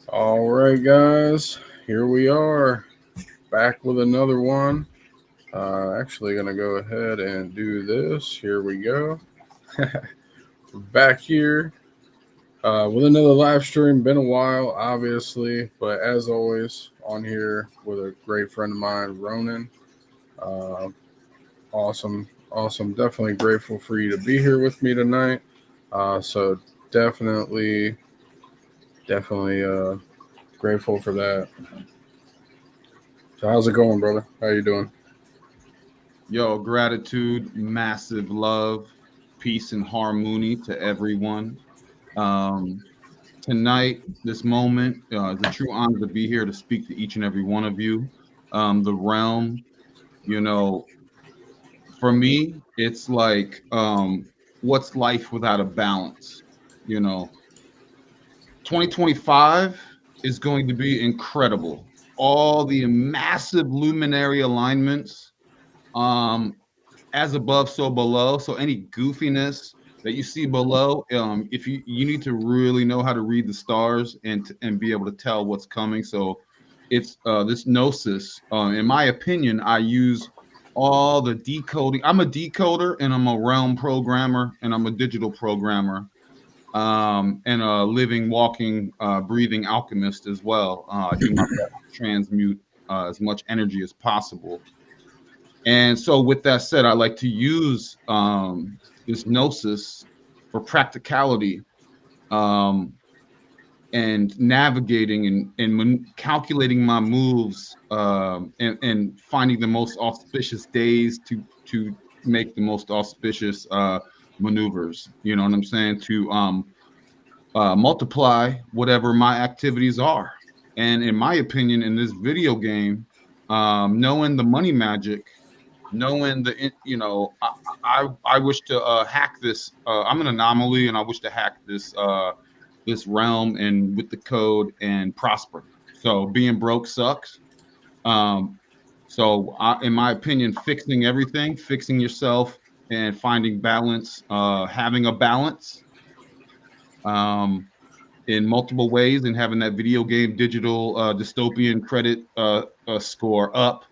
All right, guys, here we are back with another one. Actually, gonna go ahead and do this. Here we go. We're back here with another live stream. Been a while, obviously, but as always, on here with a great friend of mine, Ronan. Uh, awesome. Definitely grateful for you to be here with me tonight. So definitely grateful for that. So how's it going, brother? How you doing? Yo, gratitude, massive love, peace, and harmony to everyone. Um, Tonight, this moment, it's a true honor to be here to speak to each and every one of you. The realm, you know, for me, it's like, what's life without a balance? You know, 2025 is going to be incredible. All the massive luminary alignments. Um, as above, so below. So any goofiness that you see below, if you need to really know how to read the stars and be able to tell what's coming. So it's this gnosis. In my opinion, I use all the decoding. I'm a decoder and I'm a realm programmer and I'm a digital programmer. And a living, walking, breathing alchemist as well. I do my best to transmute as much energy as possible. And so, with that said, I like to use this gnosis for practicality um, and navigating and calculating my moves and finding the most auspicious days to make the most auspicious maneuvers. You know what I'm saying? To multiply whatever my activities are. And in my opinion, in this video game, knowing the money magic, knowing I wish to hack this. I'm an anomaly, and I wish to hack this realm and with the code and prosper. So being broke sucks. Um, in my opinion, fixing everything, fixing yourself, and finding balance, having a balance um, in multiple ways, and having that video game digital dystopian credit score up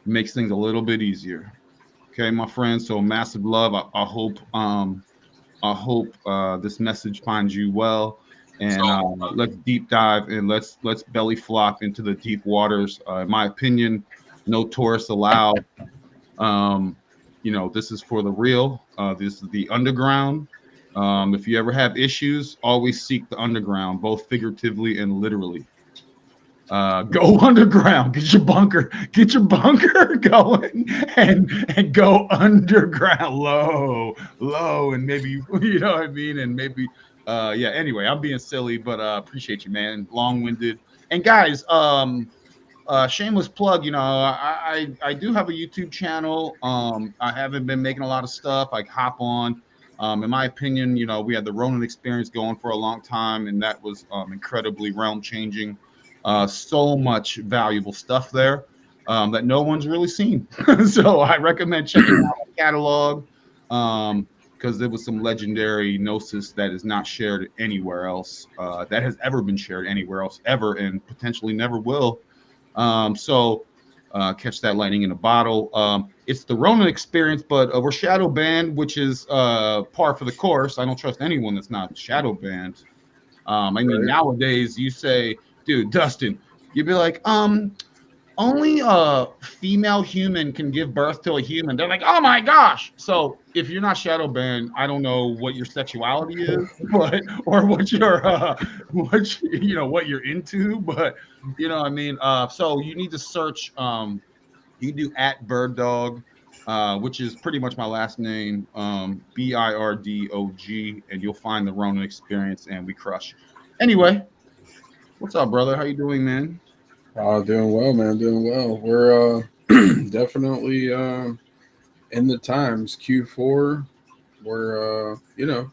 makes things a little bit easier. Okay, my friends. So massive love. I hope this message finds you well, and let's deep dive and let's belly flop into the deep waters. In my opinion, no tourists allowed. Um, this is for the real. This is the underground. If you ever have issues, always seek the underground, both figuratively and literally. Go underground, get your bunker going, and go underground, low, and maybe you know what I mean, and maybe yeah. Anyway, I'm being silly, but appreciate you, man. Long-winded, and guys, shameless plug. I do have a YouTube channel. I haven't been making a lot of stuff. I hop on. In my opinion, we had the Ronin experience going for a long time, and that was incredibly realm changing. So much valuable stuff there that no one's really seen. So I recommend checking out my catalog because there was some legendary gnosis that is not shared anywhere else, that has ever been shared anywhere else ever, and potentially never will. Catch that lightning in a bottle. It's the Ronin experience, but we're shadow banned, which is par for the course. I don't trust anyone that's not shadow banned. I mean, nowadays you say, dude, Dustin, you'd be like, only a female human can give birth to a human. They're like, oh my gosh. So if you're not shadow banned, I don't know what your sexuality is, but or what your what you're into, but I mean, so you need to search. You do at Bird Dog, which is pretty much my last name, Birdog, and you'll find the Ronin experience, and we crush. Anyway, what's up, brother? How you doing, man? Doing well, man. Doing well. We're definitely in the times. Q4. We're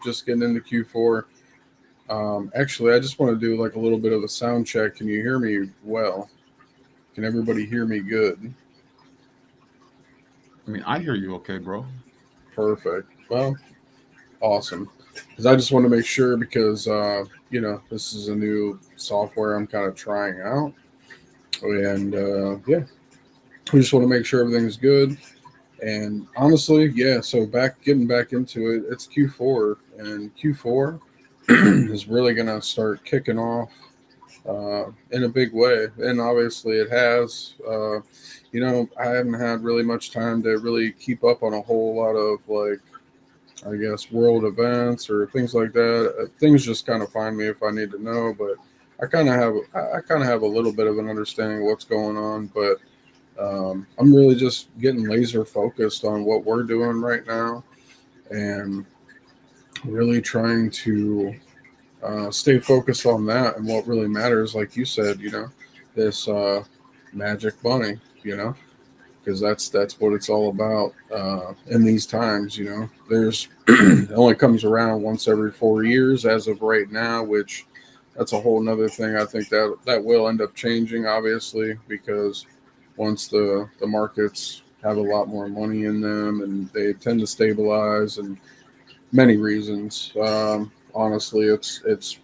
just getting into Q4. Actually, I just want to do like a little bit of a sound check. Can you hear me well? Can everybody hear me good? I mean, I hear you okay, bro. Perfect. Well, awesome. because I just want to make sure because this is a new software I'm kind of trying out, and yeah, we just want to make sure everything's good. And honestly, yeah. So getting back into it, it's Q4, and Q4 is really gonna start kicking off in a big way. And obviously, it has. I haven't had really much time to really keep up on a whole lot of like, I guess, world events or things like that. Things just kind of find me if I need to know, but I kind of have a little bit of an understanding of what's going on, but I'm really just getting laser focused on what we're doing right now and really trying to stay focused on that and what really matters. Like you said, this magic bunny, because that's what it's all about in these times. There's it only comes around once every 4 years as of right now, which that's a whole nother thing. I think that will end up changing, obviously, because once the markets have a lot more money in them and they tend to stabilize and many reasons. Honestly, it's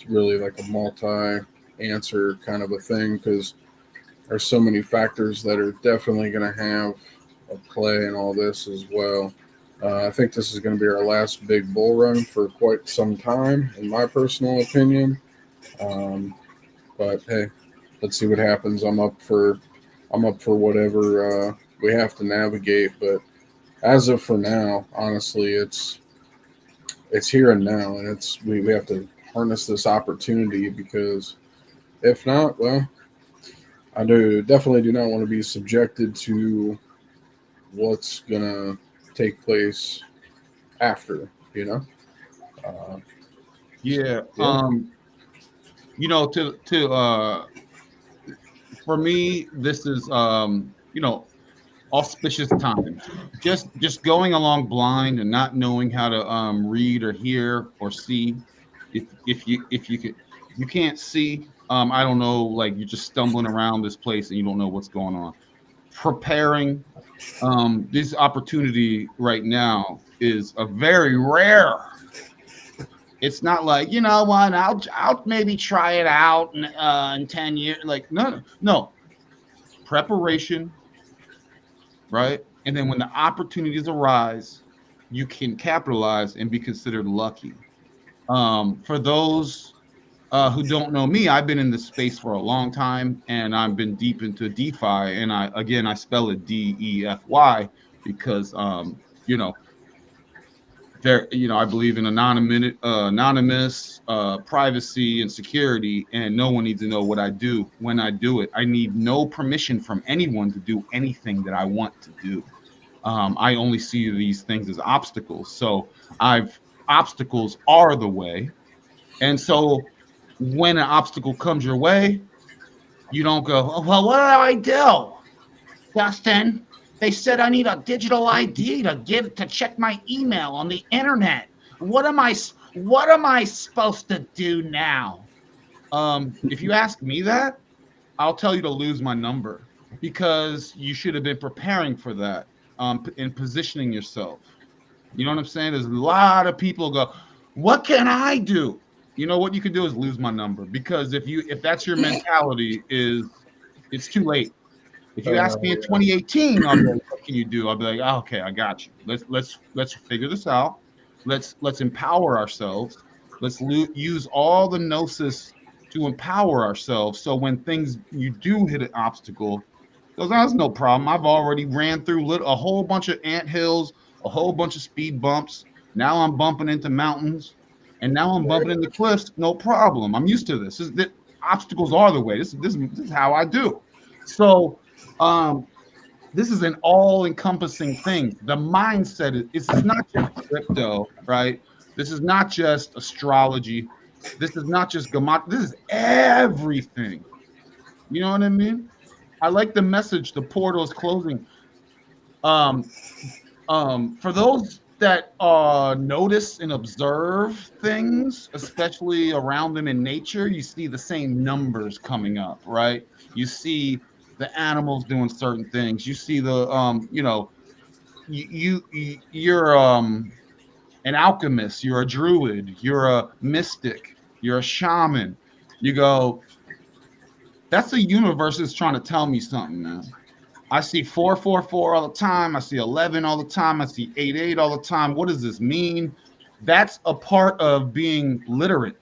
really like a multi answer kind of a thing because there's so many factors that are definitely going to have a play in all this as well. I think this is going to be our last big bull run for quite some time, in my personal opinion. Um, but hey, let's see what happens. I'm up for whatever we have to navigate. But as of for now, honestly, it's here and now, and we have to harness this opportunity because if not, well, I definitely do not want to be subjected to what's gonna take place after. Uh, Yeah. yeah. To for me, this is auspicious times. Just going along blind and not knowing how to read or hear or see. If you can't see, I don't know, like you're just stumbling around this place and you don't know what's going on. Preparing this opportunity right now is a very rare. It's not like, you know what, I'll maybe try it out in 10 years. Like, no. Preparation, right? And then when the opportunities arise, you can capitalize and be considered lucky. For those who don't know me, I've been in this space for a long time, and I've been deep into DeFi. And I spell it DEFY because you know, I believe in anonymous privacy and security, and no one needs to know what I do when I do it. I need no permission from anyone to do anything that I want to do. I only see these things as obstacles. So obstacles are the way. And so when an obstacle comes your way, you don't go, oh, well, what do I do, Dustin? They said I need a digital ID to check my email on the internet. What am I supposed to do now? If you ask me that, I'll tell you to lose my number because you should have been preparing for that and positioning yourself. You know what I'm saying? There's a lot of people go, what can I do? You know what you can do is lose my number because if that's your mentality, it's too late. If you ask me in Yeah. 2018, I'll be like, what can you do? I'll be like, oh, okay, I got you. Let's figure this out. Let's empower ourselves. Let's use all the gnosis to empower ourselves. So when things you do hit an obstacle, because that's no problem. I've already ran through a whole bunch of ant hills, a whole bunch of speed bumps. Now I'm bumping into mountains, and now I'm bumping into cliffs. No problem. I'm used to this. Obstacles are the way. This is how I do. So um, this is an all-encompassing thing. The mindset is not just crypto, right? This is not just astrology. This is not just gamat. This is everything. You know what I mean? I like the message. The portal is closing. Um, for those that notice and observe things, especially around them in nature, you see the same numbers coming up, right? You see the animals doing certain things. You see the you're an alchemist, you're a druid, you're a mystic, you're a shaman. You go, that's the universe that's trying to tell me something, man. I see 444 all the time. I see 11 all the time. I see 88 all the time. What does this mean? That's a part of being literate.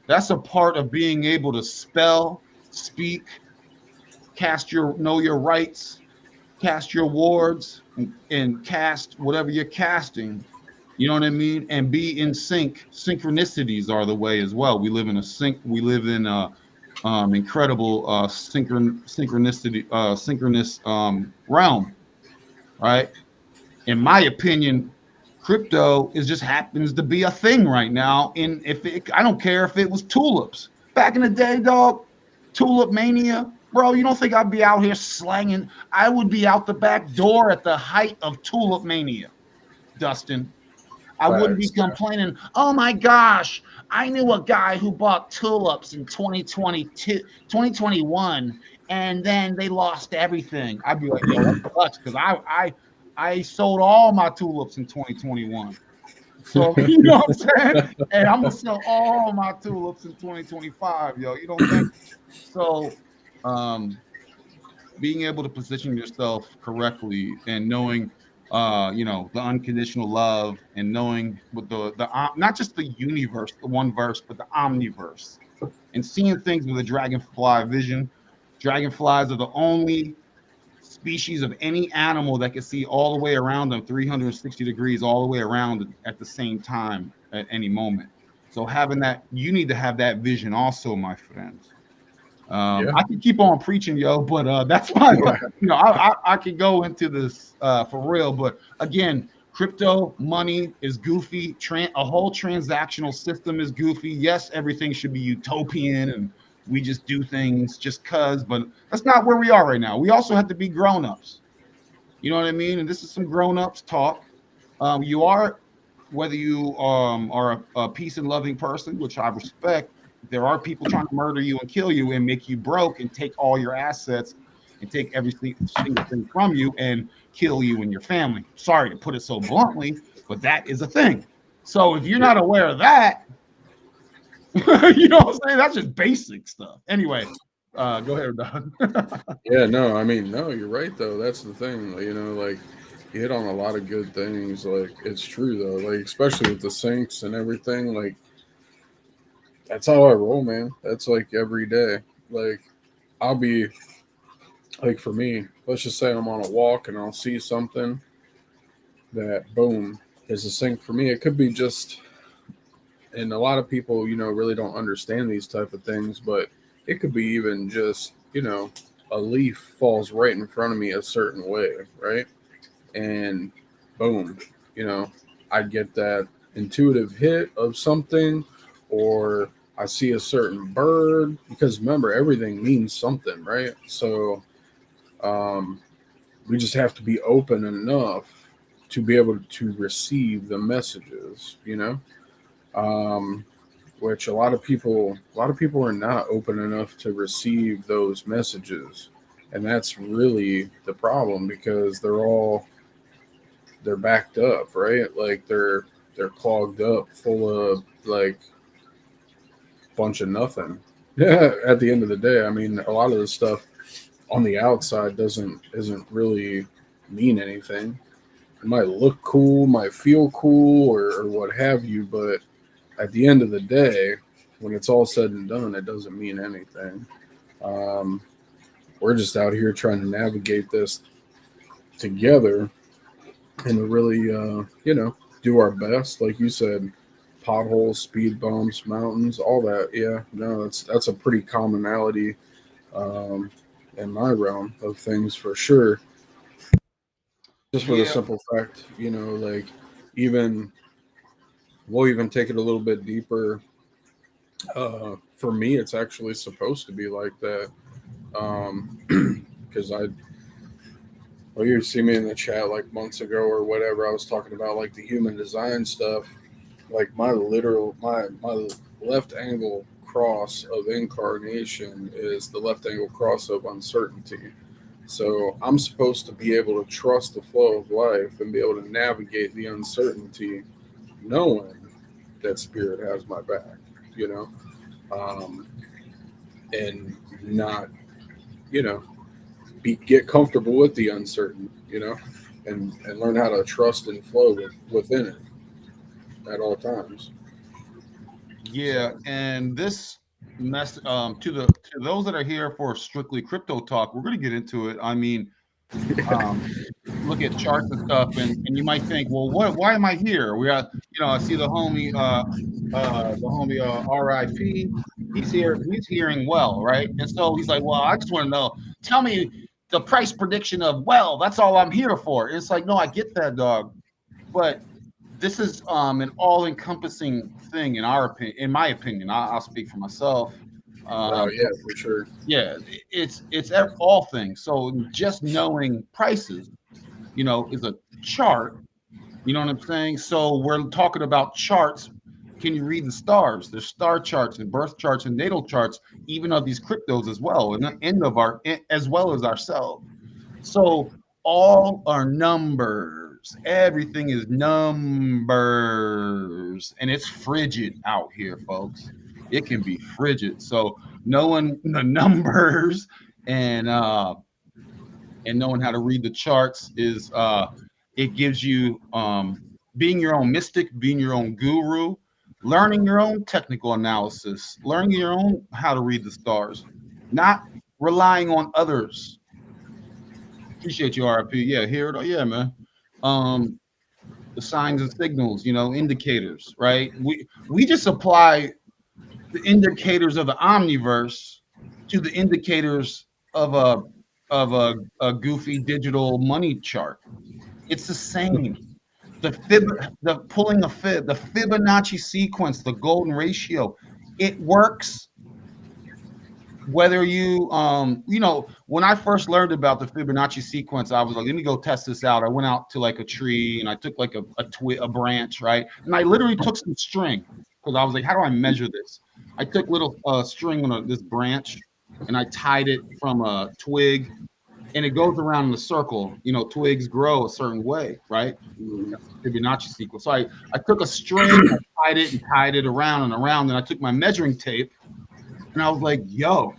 That's a part of being able to spell, speak, know your rights, cast your wards, and cast whatever you're casting. You know what I mean? And be in sync. Synchronicities are the way as well. We live in a sync. We live in a incredible synchronous realm, right? In my opinion, crypto is just happens to be a thing right now. And I don't care if it was tulips back in the day, dog, tulip mania, bro. You don't think I'd be out here slanging? I would be out the back door at the height of tulip mania, Dustin. I wouldn't be complaining, oh my gosh, I knew a guy who bought tulips in 2021, and then they lost everything. I'd be like, yo, that sucks, because I sold all my tulips in 2021. So, you know what I'm saying? And I'm going to sell all my tulips in 2025, yo. You know what I'm saying? So, being able to position yourself correctly and knowing the unconditional love, and knowing what the not just the universe, the one verse, but the omniverse, and seeing things with a dragonfly vision. Dragonflies are the only species of any animal that can see all the way around them, 360 degrees all the way around at the same time at any moment. So having that, you need to have that vision also, my friends. I can keep on preaching, yo, but that's my, I could go into this for real. But again, crypto money is goofy. A whole transactional system is goofy. Yes, everything should be utopian and we just do things just cause, but that's not where we are right now. We also have to be grown-ups. You know what I mean? And this is some grown-ups talk. You are, whether you are a peace and loving person, which I respect, there are people trying to murder you and kill you and make you broke and take all your assets and take every single thing from you and kill you and your family. Sorry to put it so bluntly, but that is a thing. So if you're not aware of that, you know what I'm saying? That's just basic stuff. Anyway, go ahead, Don. Yeah, no, I mean, no, you're right, though. That's the thing. Like, you hit on a lot of good things. Like, it's true, though. Like, especially with the syncs and everything. Like, that's how I roll, man. That's like every day. Like, I'll be, like, for me, let's just say I'm on a walk and I'll see something that, boom, is a sync for me. It could be just, and a lot of people, really don't understand these type of things, but it could be even just, a leaf falls right in front of me a certain way, right? And boom, I get that intuitive hit of something, or I see a certain bird, because remember, everything means something, right? So we just have to be open enough to be able to receive the messages, which a lot of people are not open enough to receive those messages, and that's really the problem, because they're backed up, right? Like they're clogged up, full of like bunch of nothing. Yeah, at the end of the day, I mean, a lot of the stuff on the outside isn't really mean anything. It might look cool, might feel cool, or what have you, but at the end of the day, when it's all said and done, it doesn't mean anything. We're just out here trying to navigate this together and really, do our best. Like you said, potholes, speed bumps, mountains, all that. Yeah, no, that's a pretty commonality in my realm of things for sure. Just for the simple fact, like even we'll even take it a little bit deeper. For me, it's actually supposed to be like that. Because you see me in the chat like months ago or whatever. I was talking about like the human design stuff. Like my left angle cross of incarnation is the left angle cross of uncertainty. So I'm supposed to be able to trust the flow of life and be able to navigate the uncertainty knowing that spirit has my back, you know, um, and not, you know, get comfortable with the uncertain, you know, and learn how to trust and flow within it at all times. Yeah, So, and this mess to those that are here for strictly crypto talk, we're going to get into it. I mean, um, look at charts and stuff, and you might think, well, what? Why am I here? We are, I see the homie, RIP. He's here. He's hearing well, right? And so he's like, well, I just want to know. Tell me the price prediction of well. That's all I'm here for. It's like, no, I get that, dog, but this is an all-encompassing thing in our opinion. In my opinion, I'll speak for myself. oh Um, yeah, for sure. yeah, it's all things. So just knowing prices, is a chart. You know what I'm saying? So we're talking about charts. Can you read the stars? There's star charts and birth charts and natal charts, even of these cryptos as well, and the end of as well as ourselves. So all are numbers. Everything is numbers, and it's frigid out here, folks. It can be frigid. So knowing the numbers and uh, and knowing how to read the charts is it gives you being your own mystic, being your own guru, learning your own technical analysis, learning your own how to read the stars, not relying on others. Appreciate you, RIP. Yeah, hear it. Yeah, man. Um, the signs and signals, indicators, right? We just apply the indicators of the omniverse to the indicators of a goofy digital money chart. It's the same. The pulling a fib, the Fibonacci sequence, the golden ratio, it works whether when I first learned about the Fibonacci sequence, I was like, let me go test this out. I went out to like a tree and I took like a branch, right? And I literally took some string because I was like, how do I measure this? I took little string on this branch and I tied it from a twig and it goes around in a circle. Twigs grow a certain way, right? Mhm. That's the Fibonacci sequence. So I took a string, I tied it around and around, and I took my measuring tape and I was like, yo,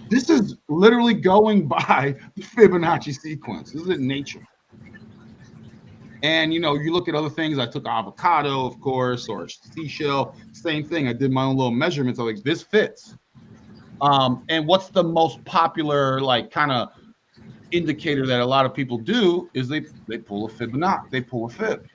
this is literally going by the Fibonacci sequence. This is in nature. And, you look at other things. I took avocado, of course, or seashell. Same thing. I did my own little measurements. I was like, this fits. And what's the most popular, like, kind of indicator that a lot of people do is they pull a Fibonacci. They pull a fib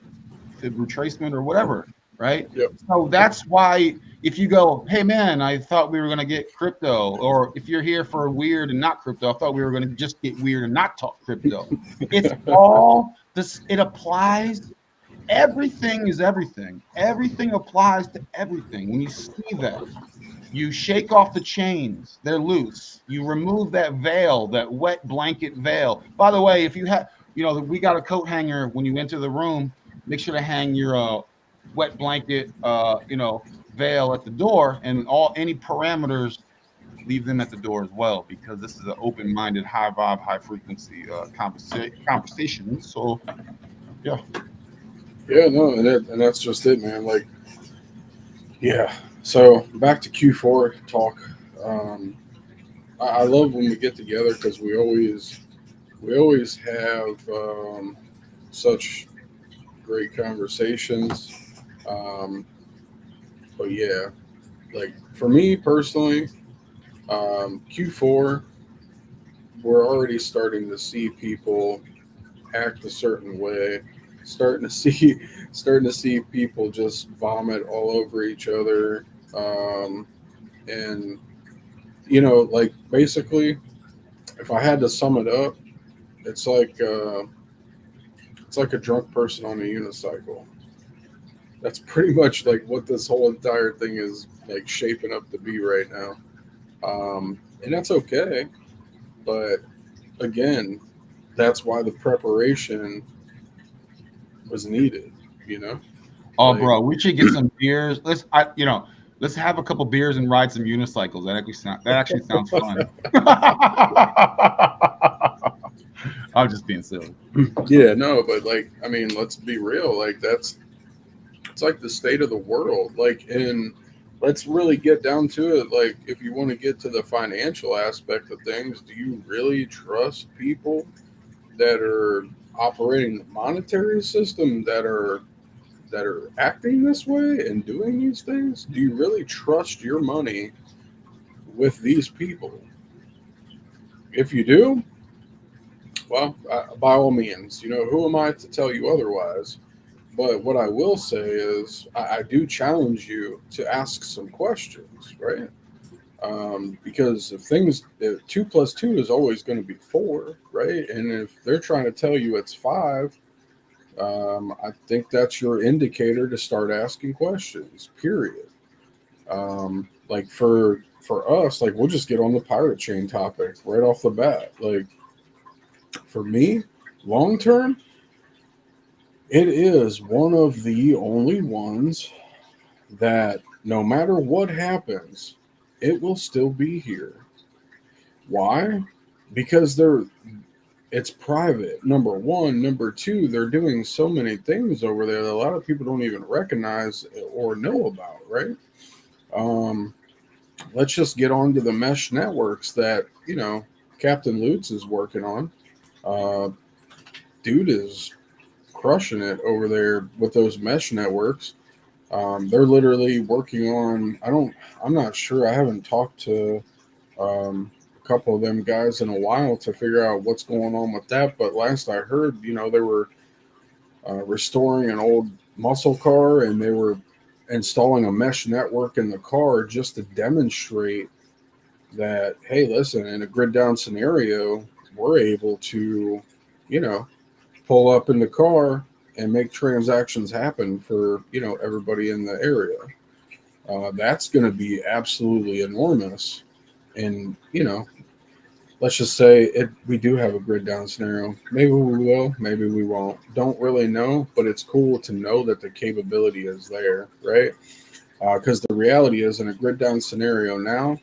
retracement or whatever, right? Yep. So that's why if you go, hey man, I thought we were going to get crypto, or if you're here for weird and not crypto, I thought we were going to just get weird and not talk crypto. It's all this. It applies. Everything is everything. Everything applies to everything. When you see that, you shake off the chains. They're loose. You remove that veil, that wet blanket veil. By the way, if you have, we got a coat hanger when you enter the room. Make sure to hang your wet blanket, veil at the door, and any parameters, leave them at the door as well, because this is an open-minded, high vibe, high frequency conversation. So, yeah. Yeah, no, and that's just it, man. Like, yeah. So back to Q4 talk. Um, I love when we get together because we always have such great conversations. Um, but yeah, like for me personally, Q4, we're already starting to see people act a certain way, starting to see people just vomit all over each other, um, and like basically, if I had to sum it up, it's like a drunk person on a unicycle. That's pretty much like what this whole entire thing is like shaping up to be right now. And that's okay, but again, that's why the preparation was needed. You know, Oh, like bro, we should get some beers. Let's have a couple beers and ride some unicycles. That actually sounds fun. I'm just being silly. yeah, no, but like I mean, let's be real. Like It's like the state of the world. Like, and let's really get down to it. Like, if you want to get to the financial aspect of things, do you really trust people that are operating the monetary system, that are acting this way and doing these things? Do you really trust your money with these people? If you do, well, by all means, who am I to tell you otherwise? But what I will say is, I do challenge you to ask some questions, right? Because if 2 plus 2 is always going to be 4, right? And if they're trying to tell you it's 5, I think that's your indicator to start asking questions. Period. Like for us, like we'll just get on the pirate chain topic right off the bat. Like for me, long term, it is one of the only ones that no matter what happens, it will still be here. Why? Because it's private. Number one, number two, they're doing so many things over there that a lot of people don't even recognize or know about, right? Um, let's just get on to the mesh networks that Captain Lutz is working on. Uh, dude is crushing it over there with those mesh networks. They're literally working on. I'm not sure. I haven't talked to a couple of them guys in a while to figure out what's going on with that. But last I heard, they were restoring an old muscle car, and they were installing a mesh network in the car just to demonstrate that, hey, listen, in a grid down scenario, we're able to, pull up in the car and make transactions happen for, everybody in the area. That's going to be absolutely enormous. And, let's just say we do have a grid down scenario. Maybe we will, maybe we won't. Don't really know, but it's cool to know that the capability is there, right? Because the reality is, in a grid down scenario now,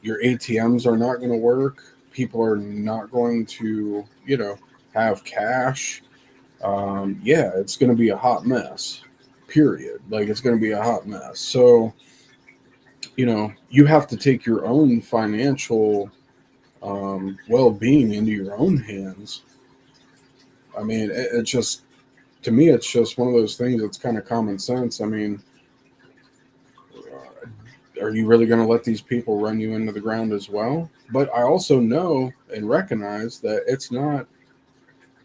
your ATMs are not going to work. People are not going to, have cash. Yeah, it's going to be a hot mess, period. Like, it's going to be a hot mess. So, you have to take your own financial well-being into your own hands. I mean, it just, to me, it's just one of those things that's kind of common sense. I mean, are you really going to let these people run you into the ground as well? But I also know and recognize that it's not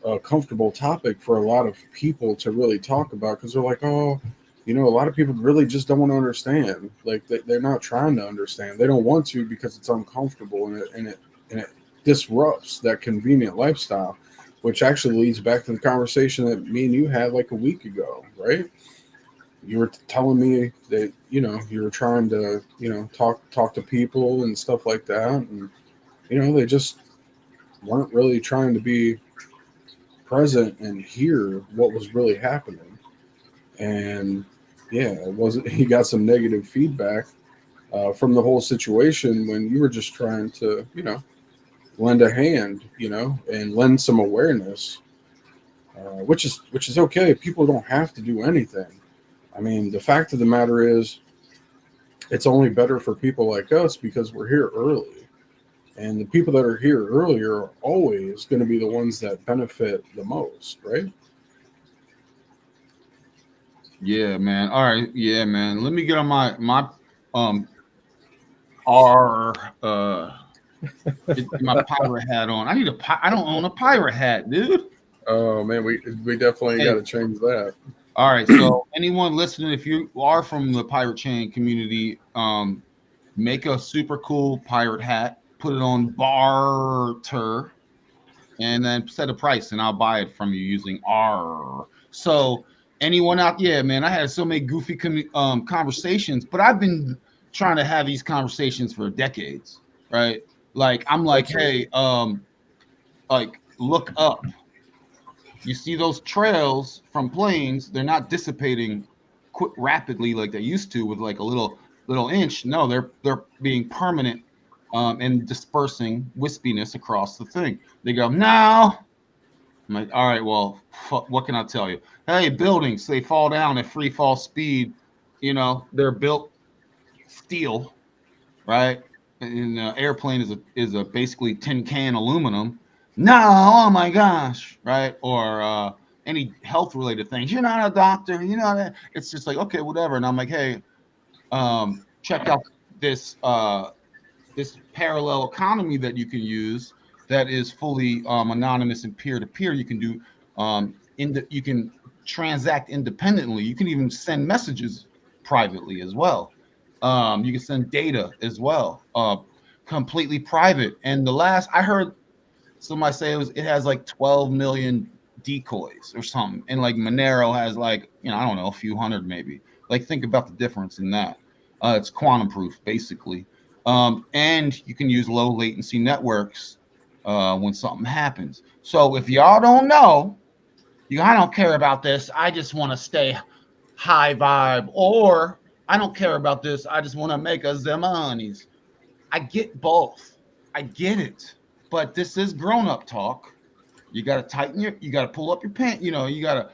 a comfortable topic for a lot of people to really talk about, because they're like, oh, a lot of people really just don't want to understand. Like, they're not trying to understand. They don't want to because it's uncomfortable, and it disrupts that convenient lifestyle, which actually leads back to the conversation that me and you had like a week ago, right? You were telling me that you were trying to talk to people and stuff like that, and they just weren't really trying to be present and hear what was really happening. And yeah, it wasn't. He got some negative feedback from the whole situation when you were just trying to lend a hand, and lend some awareness, which is okay. People don't have to do anything. I mean, the fact of the matter is, it's only better for people like us because we're here early. And the people that are here earlier are always going to be the ones that benefit the most, right? Yeah, man. All right. Yeah, man. Let me get on my R get my pirate hat on. I don't own a pirate hat, dude. Oh man, we definitely got Hey, to change that. all right. So anyone listening, if you are from the pirate chain community, make a super cool pirate hat, put it on barter, and then set a price, and I'll buy it from you using R. So anyone out, yeah, man, I had so many goofy conversations, but I've been trying to have these conversations for decades, right? Like I'm like, hey, like look up. You see those trails from planes? They're not dissipating quick rapidly like they used to with like a little inch. No, they're being permanent and dispersing wispiness across the thing. They go, no, I'm like, all right, well, what can I tell you? Hey, buildings, they fall down at free fall speed. You know, they're built steel, right? And an airplane is a basically tin can aluminum. No, oh my gosh, right? Or any health related things. You're not a doctor. You know that. It's just like, okay, whatever. And I'm like, hey, check out this this parallel economy that you can use that is fully anonymous and peer to peer. You can do you can transact independently. You can even send messages privately as well. You can send data as well, completely private. And the last I heard somebody say it has like 12 million decoys or something, and like Monero has like, you know, I don't know, a few hundred maybe. Like, think about the difference in that. It's quantum proof basically, and you can use low latency networks when something happens. So if y'all don't know, I don't care about this. I just want to stay high vibe, or I don't care about this. I just want to make a zemanis. I get both. I get it. But this is grown-up talk. You got to you got to pull up your pants. You know, you got to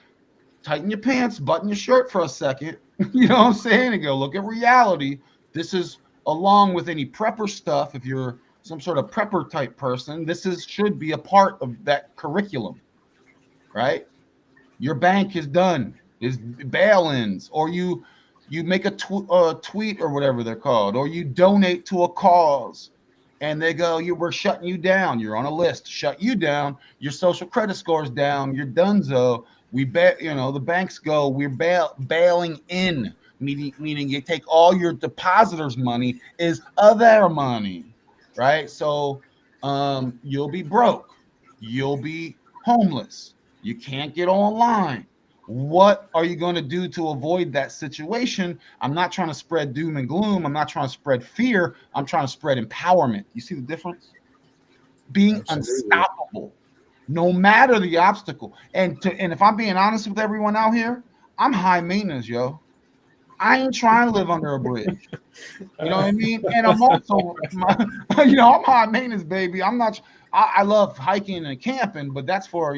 tighten your pants, button your shirt for a second. You know what I'm saying? And go look at reality. This is along with any prepper stuff. If you're some sort of prepper type person, should be a part of that curriculum, right? Your bank is done, is bail-ins, or you make a tweet or whatever they're called, or you donate to a cause, and they go, we're shutting you down. You're on a list. Shut you down. Your social credit score's down. You're donezo. The banks go, we're bailing in, meaning you take all your depositors' money is their money, right? So you'll be broke. You'll be homeless. You can't get online. What are you going to do to avoid that situation? I'm not trying to spread doom and gloom. I'm not trying to spread fear. I'm trying to spread empowerment. You see the difference? Being Absolutely. unstoppable, no matter the obstacle. And if I'm being honest with everyone out here, I'm high maintenance, yo. I ain't trying to live under a bridge. You know what I mean? And I'm also, I'm high maintenance, baby. I'm not. I love hiking and camping, but that's for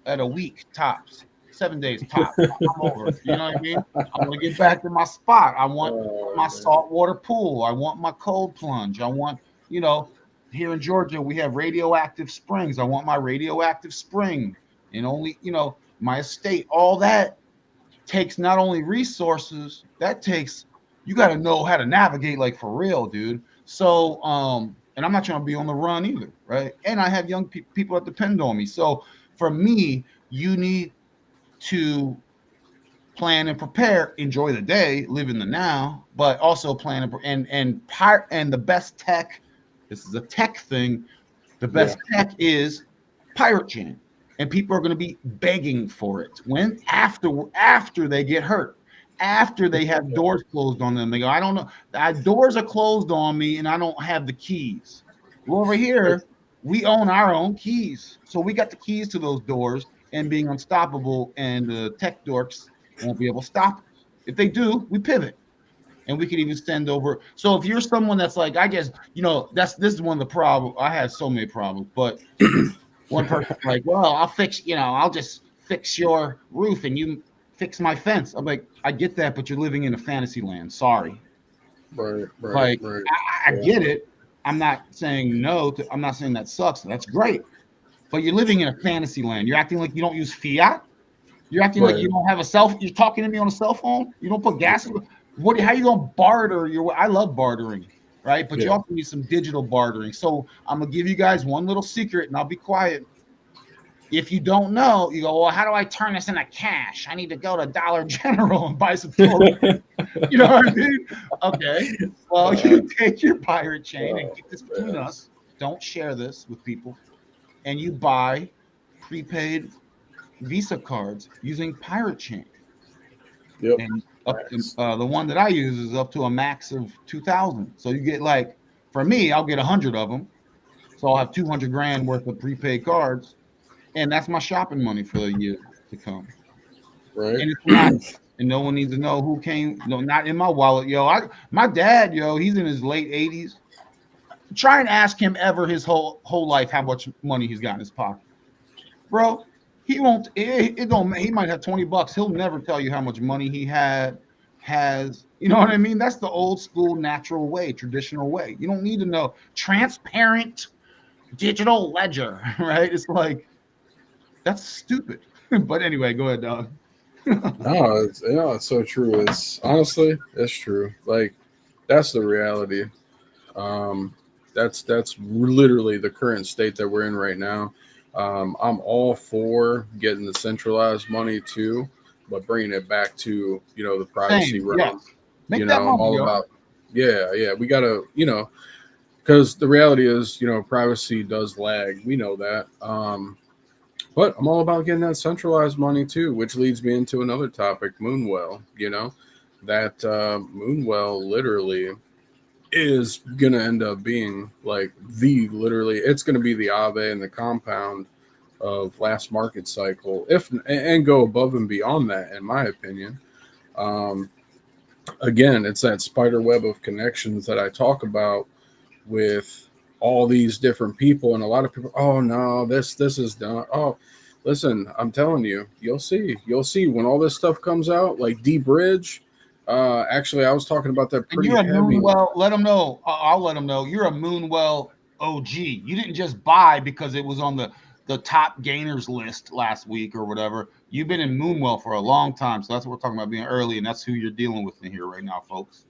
at a week tops, 7 days tops. I'm over it. You know what I mean? I want to get back to my spot. I want my saltwater pool. I want my cold plunge. I want, here in Georgia we have radioactive springs. I want my radioactive spring, and only my estate. All that takes not only resources, that takes you got to know how to navigate, like, for real, dude. So and I'm not trying to be on the run either, right? And I have young people that depend on me. So for me, you need to plan and prepare, enjoy the day, live in the now, but also plan and the best tech. This is a tech thing. The best tech is pirate chain, and people are going to be begging for it after they get hurt, after they have doors closed on them. They go, I don't know, doors are closed on me and I don't have the keys. Well, over here we own our own keys, so we got the keys to those doors, and being unstoppable, and the tech dorks won't be able to stop us. If they do, we pivot. And we can even send over. So if you're someone that's like, I guess, this is one of the problems. I had so many problems, but one person like, well, I'll just fix your roof and you fix my fence. I'm like, I get that, but you're living in a fantasy land. Sorry. Right. Like, I get it. I'm not saying no. I'm not saying that sucks. That's great. But you're living in a fantasy land. You're acting like you don't use fiat. You're acting like you don't have a cell. You're talking to me on a cell phone. You don't put gas in. How you gonna barter I love bartering, right? But you also need some digital bartering. So I'm gonna give you guys one little secret, and I'll be quiet. If you don't know, you go, well, how do I turn this into cash? I need to go to Dollar General and buy some toilet. You know what I mean? Okay. Well, you take your pirate chain and keep this between us. Don't share this with people. And you buy prepaid Visa cards using pirate chain. Yep. And the one that I use is up to a max of 2,000. So you get, like, for me, I'll get 100 of them. So I'll have 200 grand worth of prepaid cards, and that's my shopping money for the year to come. Right. And it's not, and no one needs to know who came. No, not in my wallet, yo. My dad, yo, he's in his late 80s. Try and ask him ever his whole life how much money he's got in his pocket, bro. He won't. It don't. He might have $20. He'll never tell you how much money he has. You know what I mean? That's the old school, natural way, traditional way. You don't need to know transparent digital ledger, right? It's like that's stupid. But anyway, go ahead, Doug. No, it's so true. It's honestly, it's true. Like that's the reality. Um, that's literally the current state that we're in right now. I'm all for getting the centralized money too, but bringing it back to the privacy Same. realm. Yes. Make that I'm money, all yo. about yeah. We gotta because the reality is privacy does lag. We know that. But I'm all about getting that centralized money too, which leads me into another topic, Moonwell. That Moonwell literally is gonna end up being like it's gonna be the Ave and the compound of last market cycle, if and go above and beyond that, in my opinion. Um, Again, it's that spider web of connections that I talk about with all these different people, and a lot of people, oh no, this is done. Oh, listen, I'm telling you, you'll see when all this stuff comes out, like D Bridge. Actually, I was talking about that And pretty you're a heavy. Moonwell. Let them know. I'll let them know. You're a Moonwell OG. You didn't just buy because it was on the top gainers list last week or whatever. You've been in Moonwell for a long time. So that's what we're talking about being early. And that's who you're dealing with in here right now, folks.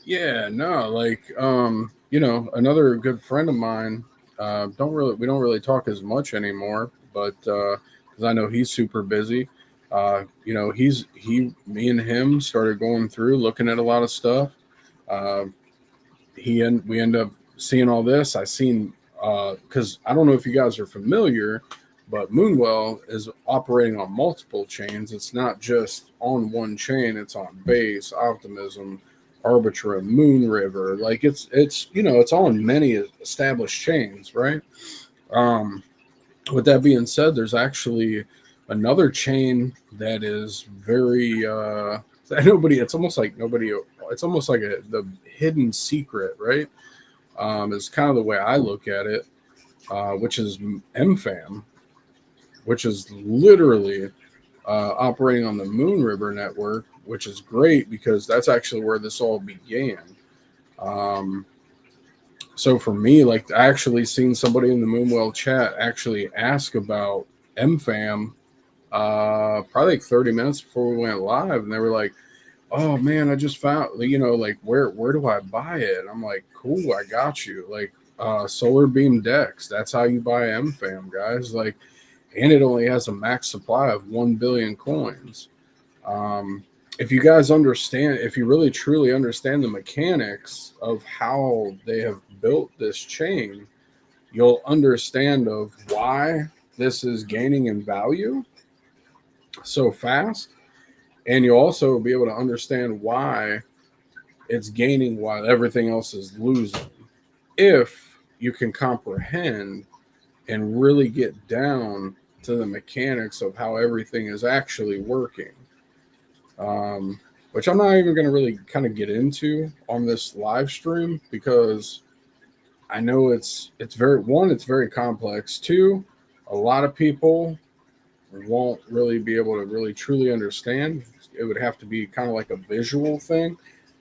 Yeah, no, like another good friend of mine. We don't really talk as much anymore, but because I know he's super busy. Me and him started going through, looking at a lot of stuff. Uh, we end up seeing all this. I seen because I don't know if you guys are familiar, but Moonwell is operating on multiple chains. It's not just on one chain. It's on Base, Optimism, Arbitra, Moonriver. Like it's on many established chains, right? Um, with that being said, there's actually another chain that is very nobody. It's almost like nobody. It's almost like the hidden secret, right? Is kind of the way I look at it, which is MFAM, which is literally operating on the Moon River network, which is great because that's actually where this all began. Um, so for me, like I actually seen somebody in the Moonwell chat actually ask about MFAM probably like 30 minutes before we went live, and they were like, "Oh man, I just found like where do I buy it?" And I'm like, "Cool, I got you." Like Solar Beam Dex, that's how you buy MFAM, guys. Like, and it only has a max supply of 1 billion coins. Um, if you guys understand, if you really truly understand the mechanics of how they have built this chain, you'll understand of why this is gaining in value so fast, and you'll also be able to understand why it's gaining while everything else is losing. If you can comprehend and really get down to the mechanics of how everything is actually working, which I'm not even going to really kind of get into on this live stream because I know it's very complex. Two, a lot of people won't really be able to really truly understand. It would have to be kind of like a visual thing.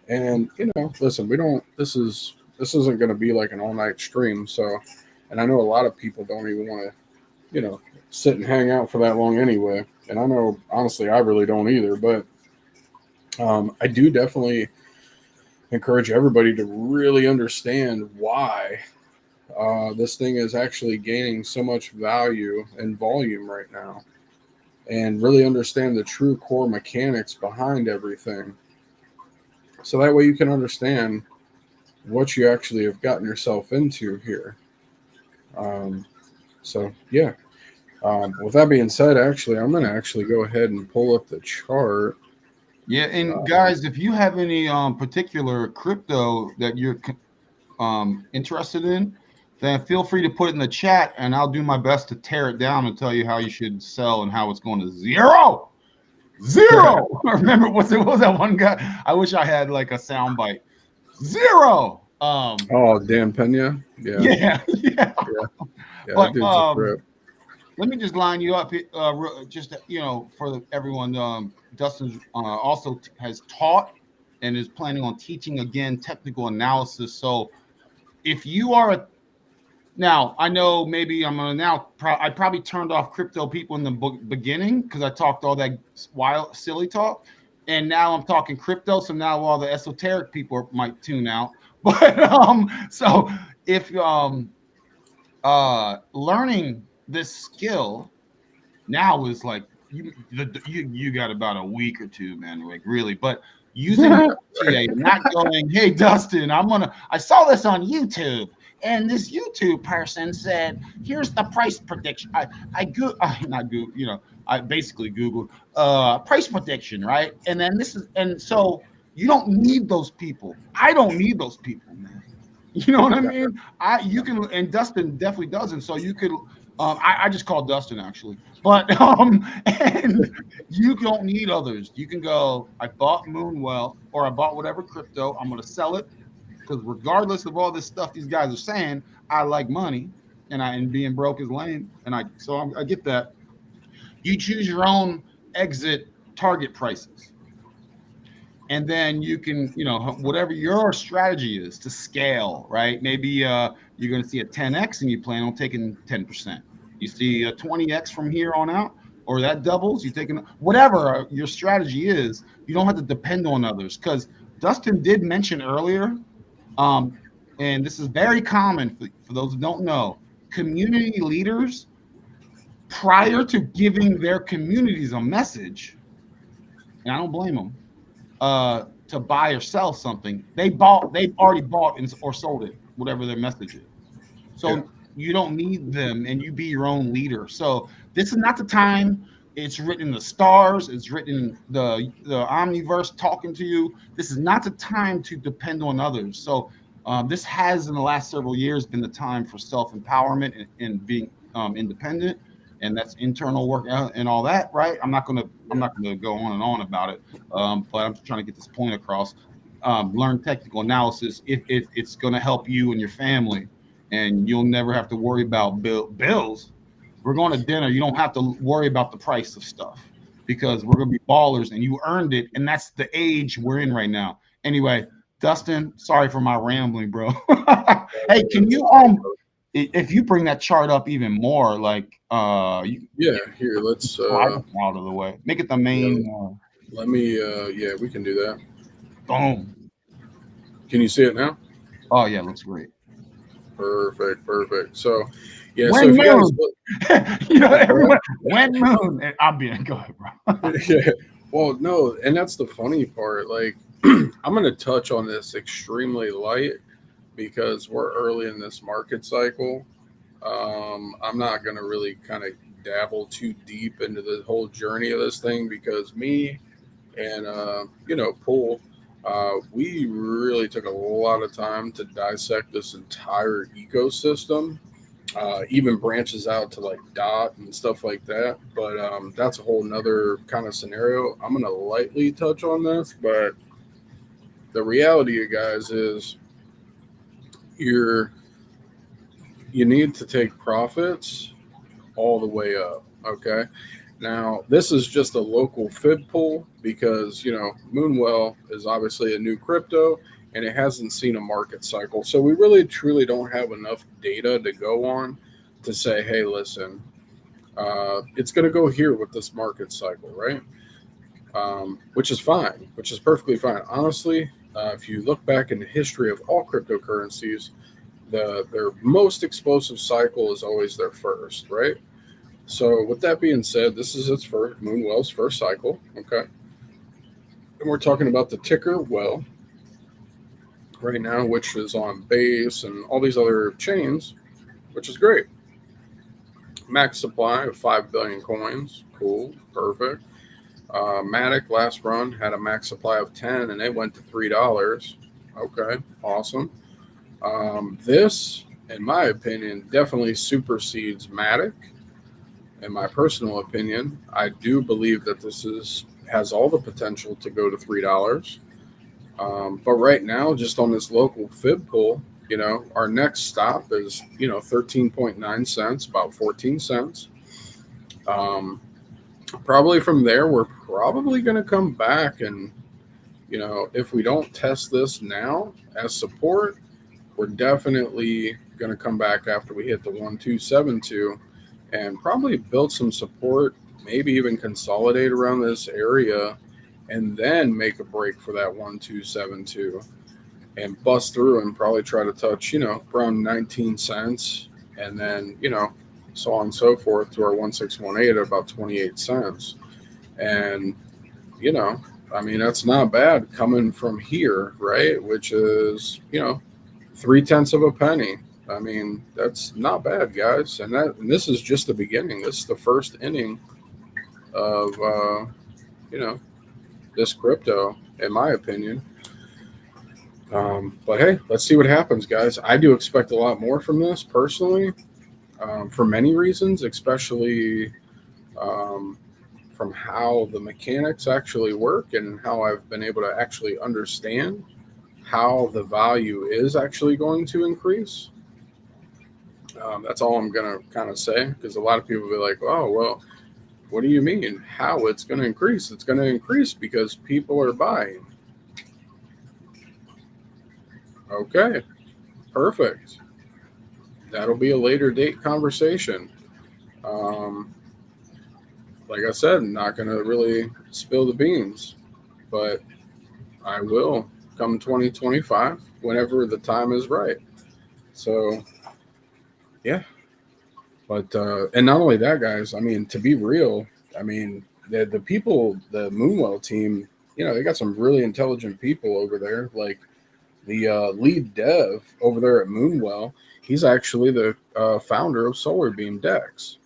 And listen, we don't. This isn't going to be like an all night stream. So, and I know a lot of people don't even want to, sit and hang out for that long anyway. And I know honestly, I really don't either. But I do definitely encourage everybody to really understand why this thing is actually gaining so much value and volume right now, and really understand the true core mechanics behind everything. So that way you can understand what you actually have gotten yourself into here. Um, so, yeah. With that being said, actually, I'm going to actually go ahead and pull up the chart. Yeah, and guys, if you have any particular crypto that you're interested in, then feel free to put it in the chat, and I'll do my best to tear it down and tell you how you should sell and how it's going to zero. Remember what was that one guy? I wish I had like a soundbite. Zero. Oh, Dan Pena. Yeah. Yeah. Yeah. But That dude's a trip. let me just line you up, just for everyone. Dustin also has taught and is planning on teaching again technical analysis. So if you are now, I know maybe I'm gonna now. I probably turned off crypto people in the beginning because I talked all that wild, silly talk, and now I'm talking crypto. So now all the esoteric people might tune out. But so if learning this skill now is like you got about a week or two, man. Like really, but using TA, not going, hey Dustin, I saw this on YouTube, and this YouTube person said, here's the price prediction. Not Google, I basically Googled price prediction, right? And then and so you don't need those people. I don't need those people, man. You know what I mean? You can, and Dustin definitely doesn't. So you could, I just called Dustin actually, but and you don't need others. You can go, I bought Moonwell or I bought whatever crypto. I'm gonna sell it because regardless of all this stuff these guys are saying, I like money, and being broke is lame, and I get that. You choose your own exit target prices. And then you can, whatever your strategy is to scale, right? Maybe you're going to see a 10x and you plan on taking 10%. You see a 20x from here on out, or that doubles, you taking whatever your strategy is. You don't have to depend on others, because Dustin did mention earlier, and this is very common for those who don't know, community leaders, prior to giving their communities a message, and I don't blame them, to buy or sell something, they've already bought or sold it, whatever their message is. So you don't need them, and you be your own leader. So this is not the time. It's written in the stars. It's written in the omniverse talking to you. This is not the time to depend on others. So this has, in the last several years, been the time for self-empowerment and being independent. And that's internal work and all that, right? I'm not gonna go on and on about it, but I'm just trying to get this point across. Learn technical analysis if it's gonna help you and your family, and you'll never have to worry about bills. We're going to dinner. You don't have to worry about the price of stuff, because we're gonna be ballers, and you earned it, and that's the age we're in right now. Anyway, Dustin, sorry for my rambling, bro. Hey, can you if you bring that chart up even more, like here, let's out of the way, make it the main. Let me we can do that. Boom. Can you see it now? Oh yeah, looks great. Perfect. So when so if you guys look, when moon, and I'm being good, bro. Yeah. Well, no, and that's the funny part. Like, I'm going to touch on this extremely light, because we're early in this market cycle. I'm not going to really kind of dabble too deep into the whole journey of this thing, because me and, Pool, we really took a lot of time to dissect this entire ecosystem, even branches out to like DOT and stuff like that. But that's a whole nother kind of scenario. I'm going to lightly touch on this, but the reality, you guys, is you need to take profits all the way up. Okay. Now, this is just a local fib pool, because, Moonwell is obviously a new crypto and it hasn't seen a market cycle. So we really, truly don't have enough data to go on to say, hey, listen, it's going to go here with this market cycle, right? Which is fine, which is perfectly fine. Honestly, if you look back in the history of all cryptocurrencies, their most explosive cycle is always their first, right? So with that being said, this is Moonwell's first cycle, okay? And we're talking about the ticker well right now, which is on Base and all these other chains, which is great. Max supply of 5 billion coins. Cool, perfect. Matic last run had a max supply of 10 and it went to $3. Okay, awesome. This, in my opinion, definitely supersedes Matic. In my personal opinion, I do believe that this has all the potential to go to $3. But right now, just on this local fib pool, our next stop is 13.9 cents, about 14 cents. Probably from there, we're probably going to come back and, if we don't test this now as support, we're definitely going to come back after we hit the 1272 and probably build some support, maybe even consolidate around this area, and then make a break for that 1272 and bust through and probably try to touch, around 19 cents, and then, so on and so forth to our 1618 at about 28 cents. And, I mean, that's not bad coming from here, right? Which is, 3/10 of a penny. I mean, that's not bad, guys. And this is just the beginning. This is the first inning of, you know, this crypto, in my opinion. But hey, let's see what happens, guys. I do expect a lot more from this personally, for many reasons, especially from how the mechanics actually work and how I've been able to actually understand how the value is actually going to increase. That's all I'm going to kind of say, because a lot of people will be like, oh, well, what do you mean? How it's going to increase? It's going to increase because people are buying. Okay, perfect. That'll be a later date conversation. Like I said, I'm not going to really spill the beans, but I will come 2025 whenever the time is right. So, yeah. But, and not only that, guys, I mean, to be real, I mean, the people, the Moonwell team, they got some really intelligent people over there. Like the lead dev over there at Moonwell, he's actually the founder of Solar Beam Dex.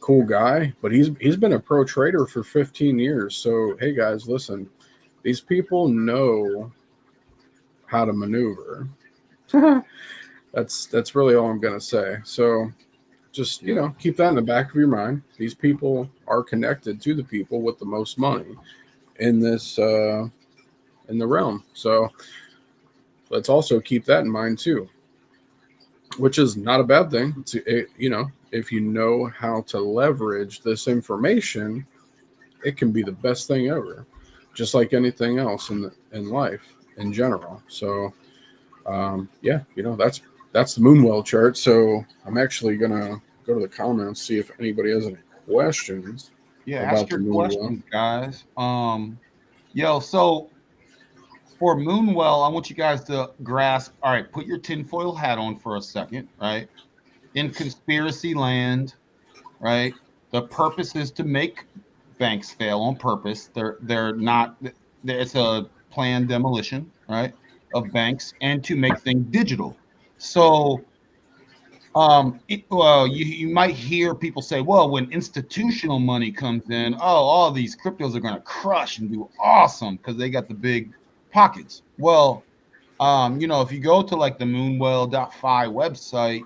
Cool guy, but he's been a pro trader for 15 years. So, hey, guys, listen, these people know how to maneuver. That's really all I'm gonna say. So just keep that in the back of your mind. These people are connected to the people with the most money in this in the realm. So let's also keep that in mind too, which is not a bad thing. If you know how to leverage this information, it can be the best thing ever, just like anything else in life in general. So yeah, that's the Moonwell chart. So I'm actually gonna go to the comments, see if anybody has any questions Ask about the your Moonwell. questions, guys. So for Moonwell, I want you guys to grasp. All right, put your tinfoil hat on for a second, right? In conspiracy land, right? The purpose is to make banks fail on purpose. They're not. It's a planned demolition, right, of banks, and to make things digital. So, you might hear people say, well, when institutional money comes in, oh, all these cryptos are going to crush and do awesome because they got the big pockets. Well, if you go to like the moonwell.fi website,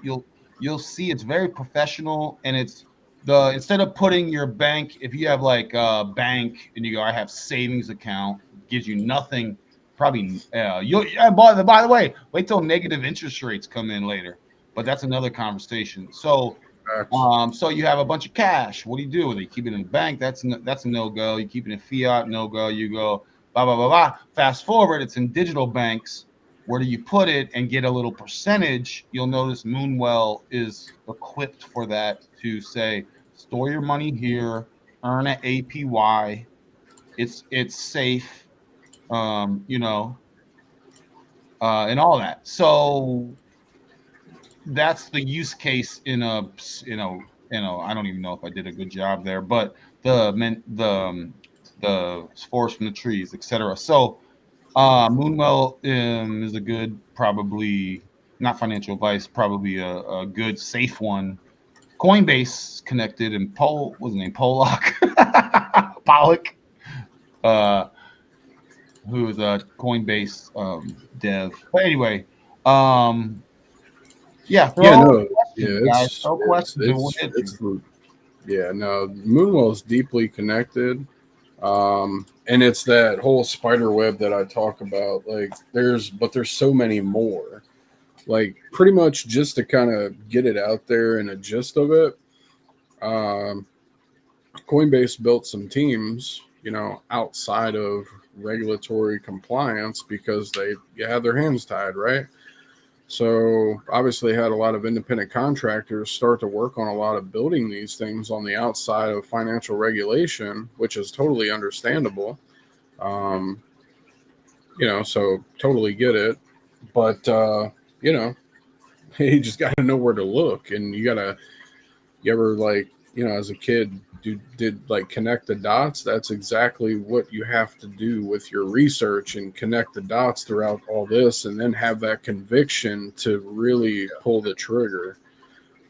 you'll see it's very professional, and it's instead of putting your bank, if you have like a bank and you go, I have savings account, gives you nothing. Probably by the way, wait till negative interest rates come in later, but that's another conversation. So so you have a bunch of cash. What do you do with it? You keep it in the bank. That's a no-go. You keep it in fiat, no-go. You go blah blah blah blah. Fast forward, it's in digital banks. Where do you put it and get a little percentage? You'll notice Moonwell is equipped for that, to say, store your money here, earn an APY. It's safe, and all that. So that's the use case in a I don't even know if I did a good job there, but the forest from the trees, etc. So Moonwell is a good, probably not financial advice, probably a good safe one. Coinbase connected, and what was his name, Pollock Pollock, who is a Coinbase dev. But anyway, yeah, Yeah, throw no, yeah, questions, guys. Throw questions, and we'll hit you. Yeah, no, Moonwell is deeply connected. And it's that whole spider web that I talk about. Like there's so many more. Like pretty much just to kind of get it out there and a gist of it. Coinbase built some teams, outside of regulatory compliance because they had their hands tied, right? So obviously had a lot of independent contractors start to work on a lot of building these things on the outside of financial regulation, which is totally understandable. So totally get it. But, you just got to know where to look. And you ever as a kid, did like connect the dots? That's exactly what you have to do with your research and connect the dots throughout all this, and then have that conviction to really pull the trigger.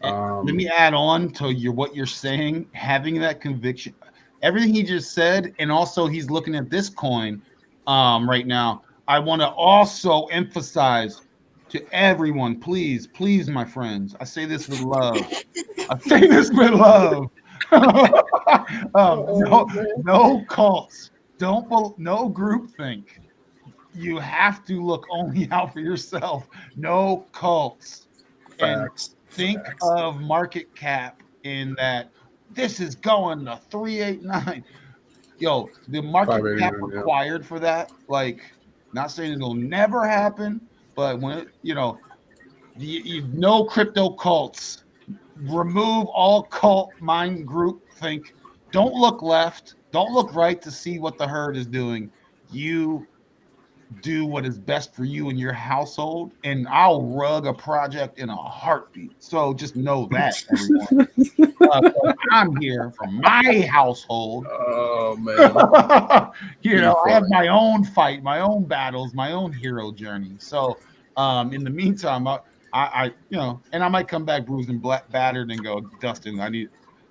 Let me add on to what you're saying, having that conviction, everything he just said, and also he's looking at this coin right now. I want to also emphasize to everyone, please, my friends, I say this with love. I say this with love. No cults. No groupthink. You have to look only out for yourself. No cults. Facts. And think of market cap in that this is going to 389. Yo, the market cap required for that, like, not saying it'll never happen, but when no crypto cults. Remove all cult mind group think. Don't look left. Don't look right to see what the herd is doing. You do what is best for you and your household, and I'll rug a project in a heartbeat. So just know that, everyone. So I'm here for my household. Oh man. I have my own fight, my own battles, my own hero journey. So in the meantime, I and I might come back bruised and battered and go, Dustin, I need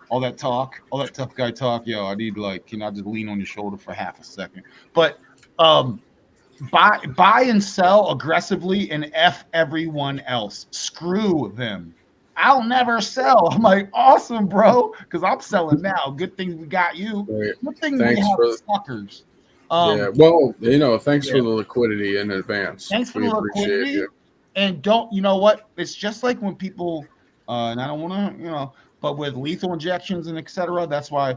all that talk, all that tough guy talk. Yo, I need can I just lean on your shoulder for half a second? But buy and sell aggressively and F everyone else. Screw them. I'll never sell. I'm like, awesome, bro, because I'm selling now. Good thing we got you. Right. Good thing we have suckers. Well, thanks for the liquidity in advance. Thanks for the liquidity. And you know what? It's just like when people, and I don't want to, but with lethal injections and etc. That's why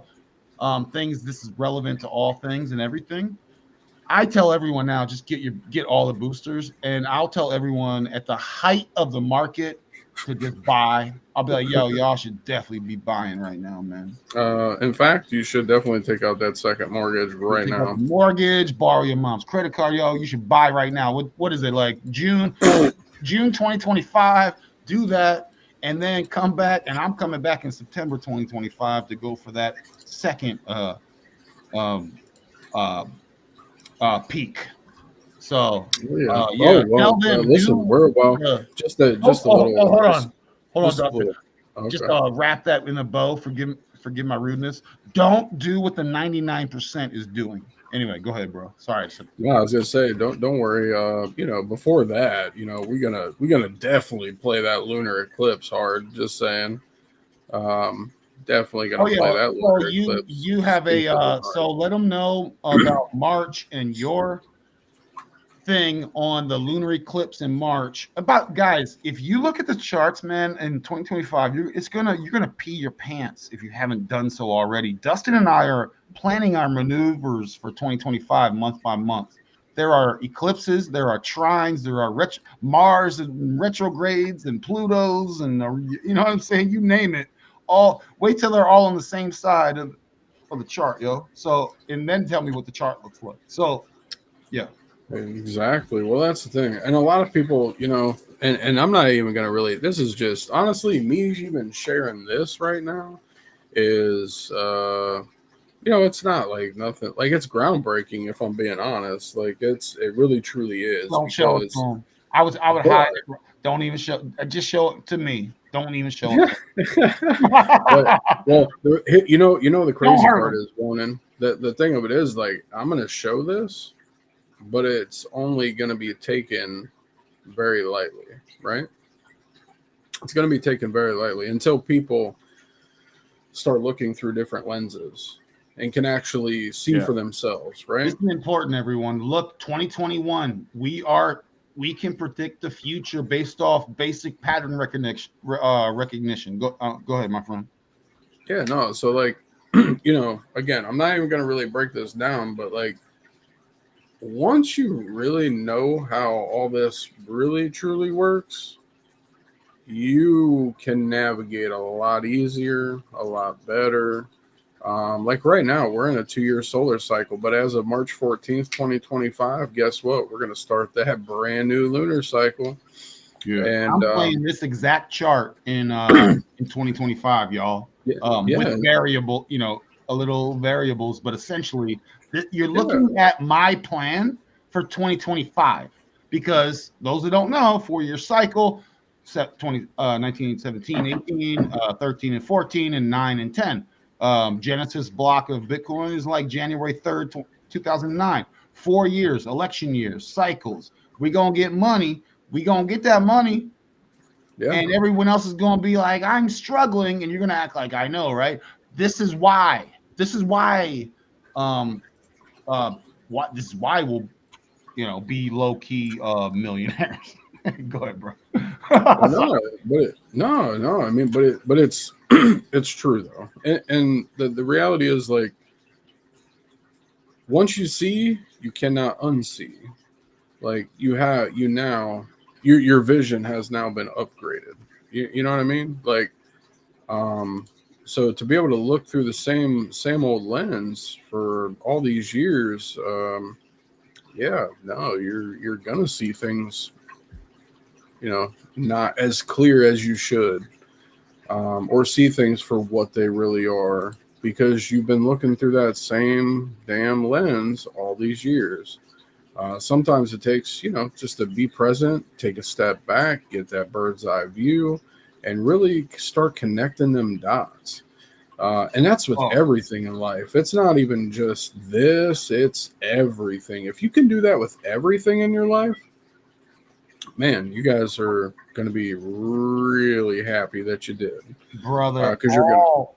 this is relevant to all things and everything. I tell everyone now, just get all the boosters, and I'll tell everyone at the height of the market to just buy. I'll be like, yo, y'all should definitely be buying right now, man. In fact, you should definitely take out that second mortgage right now. Mortgage, borrow your mom's credit card, yo. You should buy right now. What is it, like June 2025? Do that, and then come back. And I'm coming back in September 2025 to go for that second peak. So listen, we're just a little. Hold on, Dustin. Okay. Just wrap that in a bow. Forgive my rudeness. Don't do what the 99% is doing. Anyway, go ahead, bro. Sorry. No, I was gonna say, don't worry. Before that, we're gonna definitely play that lunar eclipse hard. Just saying. Definitely gonna play that lunar eclipse. You have so let them know about March and your thing on the lunar eclipse in March. About, guys, if you look at the charts, man, in 2025, you're gonna pee your pants if you haven't done so already. Dustin and I are planning our maneuvers for 2025 month by month. There are eclipses, there are trines, there are Mars and retrogrades and Plutos, and you know what I'm saying? You name it. All wait till they're all on the same side of the chart, yo. So, and then tell me what the chart looks like. So, yeah. Exactly. Well, that's the thing. And a lot of people, and I'm not even going to really, this is just, honestly, me even sharing this right now is, it's not like nothing, like it's groundbreaking if I'm being honest. Like it really truly is. Don't show it to them. I would hide it. Don't even just show it to me. Don't even show it. Well, the crazy part is, Ronan, the thing of it is, like, I'm going to show this, but it's only going to be taken very lightly, right? It's going to be taken very lightly until people start looking through different lenses and can actually see for themselves, right? This is important, everyone. Look, 2021, we can predict the future based off basic pattern recognition. Go ahead, my friend. Yeah, no. So like, again, I'm not even gonna really break this down, but like, once you really know how all this really truly works, you can navigate a lot easier, a lot better. Like right now, we're in a 2 year solar cycle, but as of March 14th, 2025, guess what? We're going to start that brand new lunar cycle. Yeah, And I'm playing this exact chart in 2025, y'all. yeah, With yeah, variable, a little variables, but essentially, you're yeah, looking at my plan for 2025 because those that don't know, 4 year cycle, 19, 17, 18, 13, and 14, and 9 and 10. Genesis block of Bitcoin is like January 3rd, 2009. 4 years, election years, cycles. We gonna get money. We gonna get that money, yeah. and everyone else is gonna be like, I'm struggling, and you're gonna act like I know, right? This is why. This is why. Um. What? This is why we'll, be low key millionaires. Go ahead, bro. Well, no. I mean, but it's it's true though, and the reality is like once you see, you cannot unsee. Like you now, your vision has now been upgraded. You know what I mean? Like, um, so to be able to look through the same old lens for all these years, yeah, no, you're gonna see things, not as clear as you should, or see things for what they really are because you've been looking through that same damn lens all these years. Sometimes it takes, just to be present, take a step back, get that bird's eye view, and really start connecting them dots. And that's with Oh, everything in life. It's not even just this, it's everything. If you can do that with everything in your life, man, you guys are going to be really happy that you did. brother, Because you're going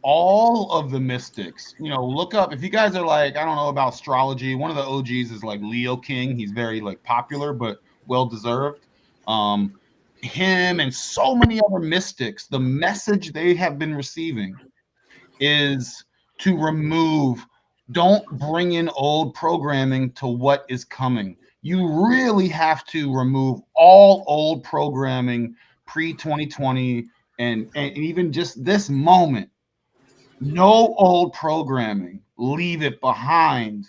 all of the mystics, look up if you guys are like, I don't know about astrology. One of the OGs is like Leo King. He's very like popular, but well deserved. Um, him and so many other mystics, the message they have been receiving is to remove, don't bring in old programming to what is coming. You really have to remove all old programming pre 2020 and even just this moment. No old programming. Leave it behind.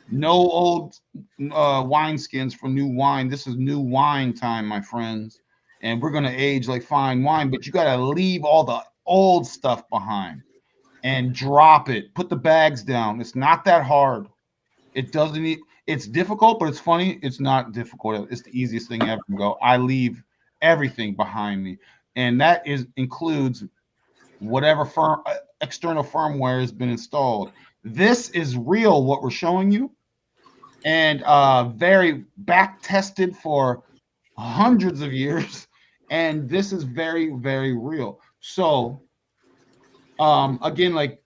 No old wineskins for new wine. This is new wine time, my friends. And we're going to age like fine wine, but you got to leave all the old stuff behind and drop it. Put the bags down. It's not that hard. It doesn't need, it's difficult, but it's funny. It's not difficult. It's the easiest thing ever to go. I leave everything behind me. And that includes whatever external firmware has been installed. This is real, what we're showing you, and very back tested for hundreds of years. And this is very, very real. So again, like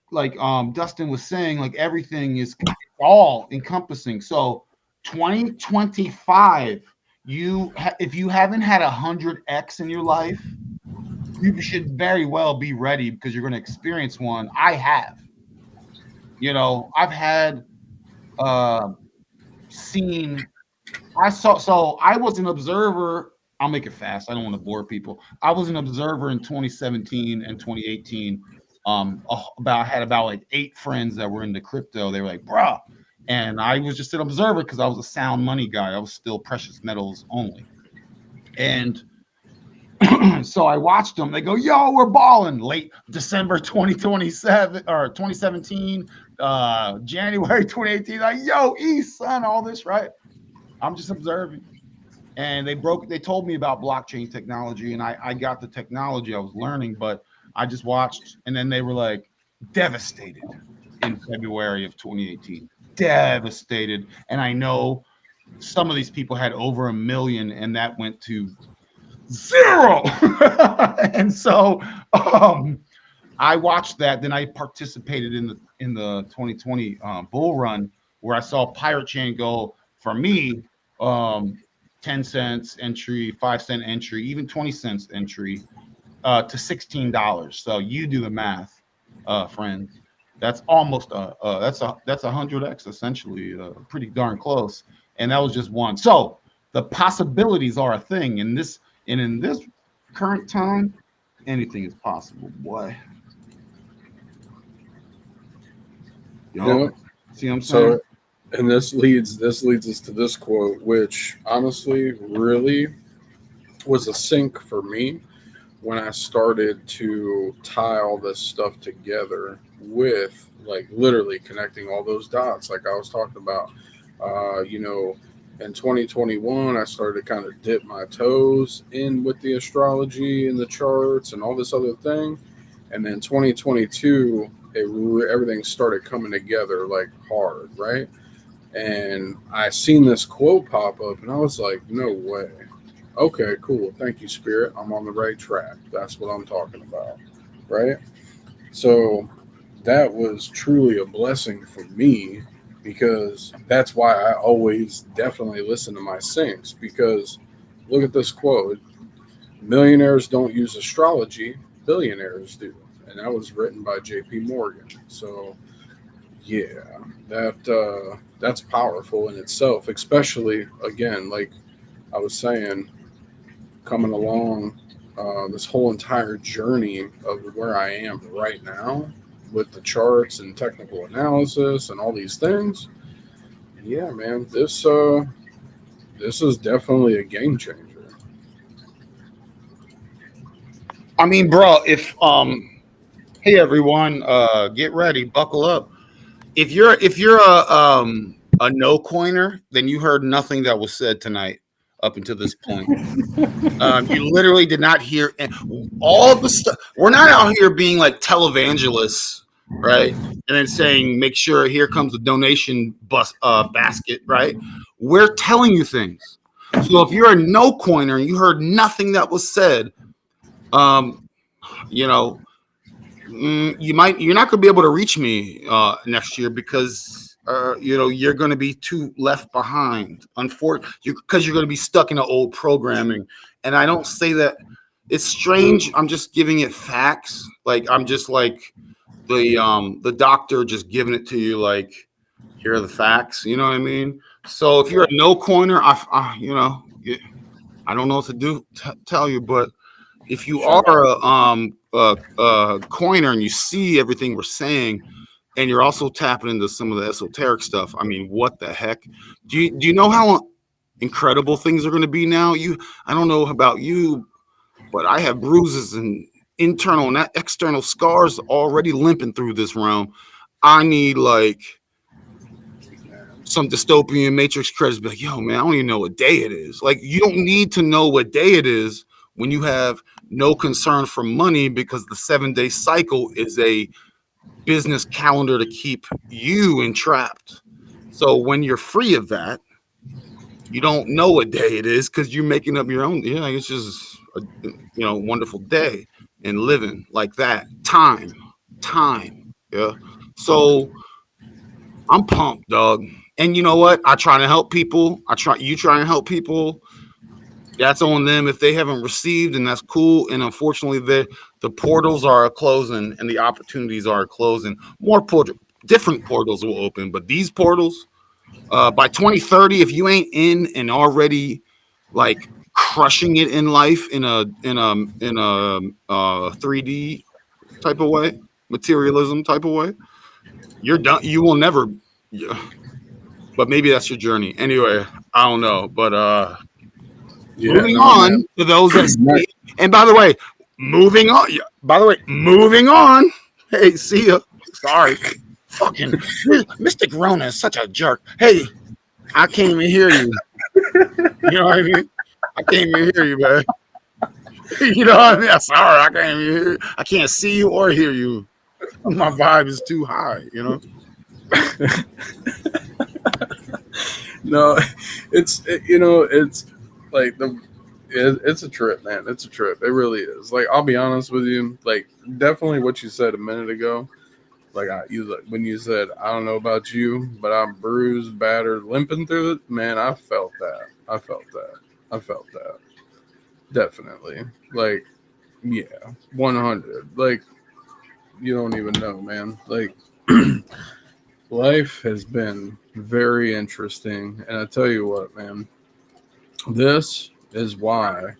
Dustin was saying, like everything is all encompassing. So 2025, if you haven't had 100x in your life, you should very well be ready because you're going to experience one. I have. I've had uh seen so I was an observer. I'll make it fast. I don't want to bore people. I was an observer in 2017 and 2018. I had about like 8 friends that were into crypto. They were like, bruh. And I was just an observer because I was a sound money guy. I was still precious metals only. And so I watched them. They go, yo, we're balling. Late December 2027 or 2017, January 2018. Like, yo, East, son, all this, right? I'm just observing. And they told me about blockchain technology, and I got the technology I was learning, but I just watched. And then they were like devastated in February of 2018. Devastated. And I know some of these people had over 1 million, and that went to 0. And so I watched that. Then I participated in the 2020 bull run where I saw Pirate Chain go for me 10 cents entry, 5 cent entry, even 20 cents entry to $16. So you do the math. friends. That's almost that's 100x essentially, pretty darn close. And that was just one. So the possibilities are a thing in this, and in this current time, anything is possible, boy. Yo, see what I'm saying? So, and this leads us to this quote, which honestly really was a sync for me when I started to tie all this stuff together with like literally connecting all those dots, like I was talking about. You know, in 2021, I started to kind of dip my toes in with the astrology and the charts and all this other thing. And then 2022, everything started coming together like hard, right? And I seen this quote pop up, and I was like, no way. Okay, cool. Thank you, Spirit. I'm on the right track. That's what I'm talking about. Right? So that was truly a blessing for me because that's why I always definitely listen to my syncs. Because look at this quote: millionaires don't use astrology, billionaires do. And that was written by J.P. Morgan. So yeah, that's powerful in itself, especially again, like I was saying, coming along this whole entire journey of where I am right now with the charts and technical analysis and all these things. Yeah, man, this is definitely a game changer. I mean, bro, if hey everyone, get ready, buckle up. If you're a no coiner, then you heard nothing that was said tonight up until this point. You literally did not hear all the stuff. We're not out here being like televangelists, right? And then saying, make sure here comes the donation basket, right? We're telling you things. So if you're a no coiner and you heard nothing that was said, um, you know, you're not going to be able to reach me next year because you're going to be too left behind. Unfortunately, because you're going to be stuck in an old programming. And I don't say that it's strange. I'm just giving it facts. Like I'm just like the doctor just giving it to you. Like here are the facts. You know what I mean? So if you're a no coiner, I don't know what to do. Tell you, but if you Shout are out. a coiner and you see everything we're saying, and you're also tapping into some of the esoteric stuff, I mean, what the heck? Do you know how incredible things are going to be now? I don't know about you, but I have bruises and internal and external scars already limping through this realm. I need like some dystopian matrix credits, be like, yo, man, I don't even know what day it is. Like, you don't need to know what day it is when you have no concern for money because the 7-day cycle is a business calendar to keep you entrapped. So when you're free of that, you don't know what day it is because you're making up your own. Yeah, it's just a wonderful day and living like that. Time. Yeah. So I'm pumped, dog. And you know what? I try to help people. You try and help people. That's on them if they haven't received, and that's cool. And unfortunately, the portals are closing and the opportunities are closing. Different portals will open, but these portals, by 2030, if you ain't in and already like crushing it in life in a 3D type of way, materialism type of way, you're done. You will never. Yeah. But maybe that's your journey. Anyway, I don't know. But Yeah, moving no, man. on to those that see. And by the way, moving on. Moving on. Hey, see ya. Sorry. Fucking Mystic Rona is such a jerk. Hey, I can't even hear you. You know what I mean? I can't even hear you, man. You know what I mean? I'm sorry, I can't even hear you. I can't see you or hear you. My vibe is too high, you know? No, it's like it's a trip, man. It's a trip. It really is. Like I'll be honest with you, like definitely what you said a minute ago. Like when you said I don't know about you, but I'm bruised, battered, limping through it. Man, I felt that. I felt that. I felt that. Definitely. Like yeah, 100. Like you don't even know, man. Like life has been very interesting, and I tell you what, man, this is why.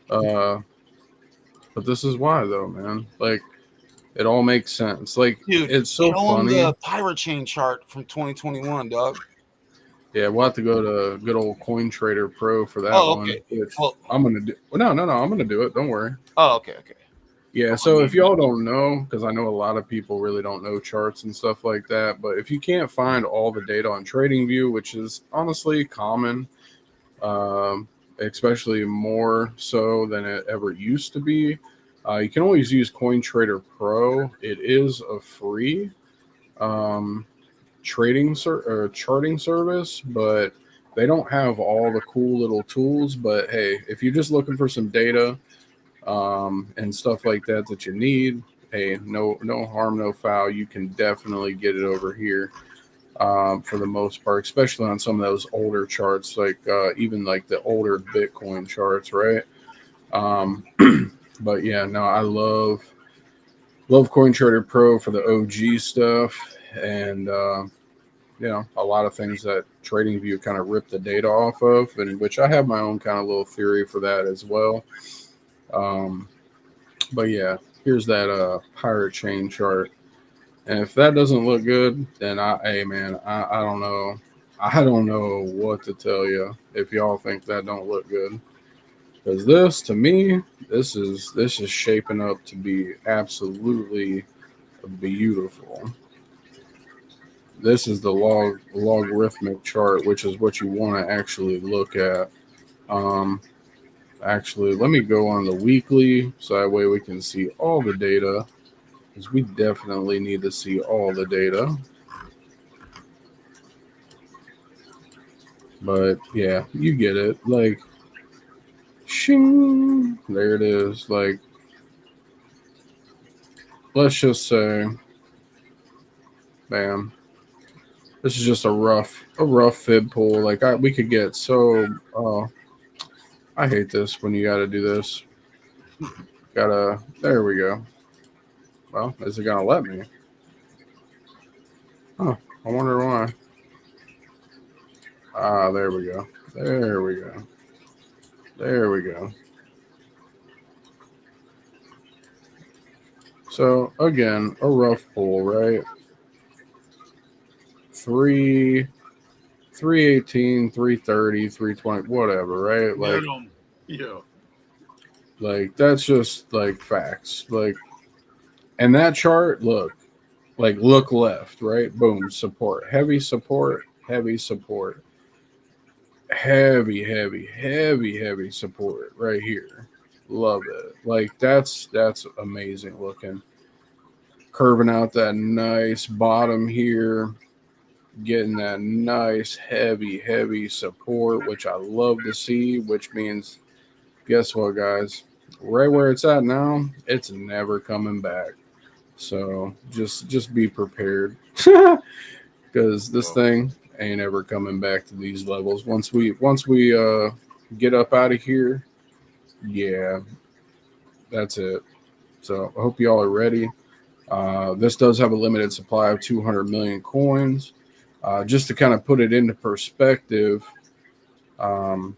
Uh, but this is why, though, man. Like it all makes sense. Like Dude, it's so show him funny. the pirate chain chart from 2021, dog. Yeah, we'll have to go to good old Coin Trader Pro for that Oh, one. okay. Which Well, I'm gonna do. Well, no. I'm gonna do it. Don't worry. oh, okay. Yeah. So if y'all don't know, because I know a lot of people really don't know charts and stuff like that, but if you can't find all the data on TradingView, which is honestly common, especially more so than it ever used to be, you can always use Coin Trader Pro. It is a free um, charting service, but they don't have all the cool little tools. But hey, if you're just looking for some data and stuff like that you need, hey, no harm, no foul. You can definitely get it over here for the most part, especially on some of those older charts, like even like the older Bitcoin charts, right? Um, but yeah, no, I love CoinTrader Pro for the OG stuff, and a lot of things that TradingView kind of ripped the data off of, and which I have my own kind of little theory for that as well. Um, but yeah, here's that pirate chain chart, and if that doesn't look good, then hey man, I don't know, I don't know what to tell you if y'all think that don't look good, because this to me, this is shaping up to be absolutely beautiful. This is the logarithmic chart, which is what you want to actually look at. Um, Actually, let me go on the weekly so that way we can see all the data, because we definitely need to see all the data. But yeah, you get it. Like, shing, there it is. Like, let's just say, bam. This is just a rough fib pool. Like, we could get so. I hate this when you got to do this. Gotta. There we go. Well, is it gonna let me? Oh, I wonder why. Ah, there we go. There we go. There we go. So again, a rough pull, right? 3 318, 330, 320, whatever, right? Yeah. Like that's just like facts. Like, and that chart, look left, right? Boom, support. Heavy support, heavy support. Heavy support right here. Love it. Like that's amazing looking. Curving out that nice bottom here, getting that nice heavy support, which I love to see, which means guess what, guys? Right where it's at now, it's never coming back. So just be prepared. Because this thing ain't ever coming back to these levels. Once we get up out of here, yeah, that's it. So I hope y'all are ready. This does have a limited supply of 200 million coins. Just to kind of put it into perspective, um,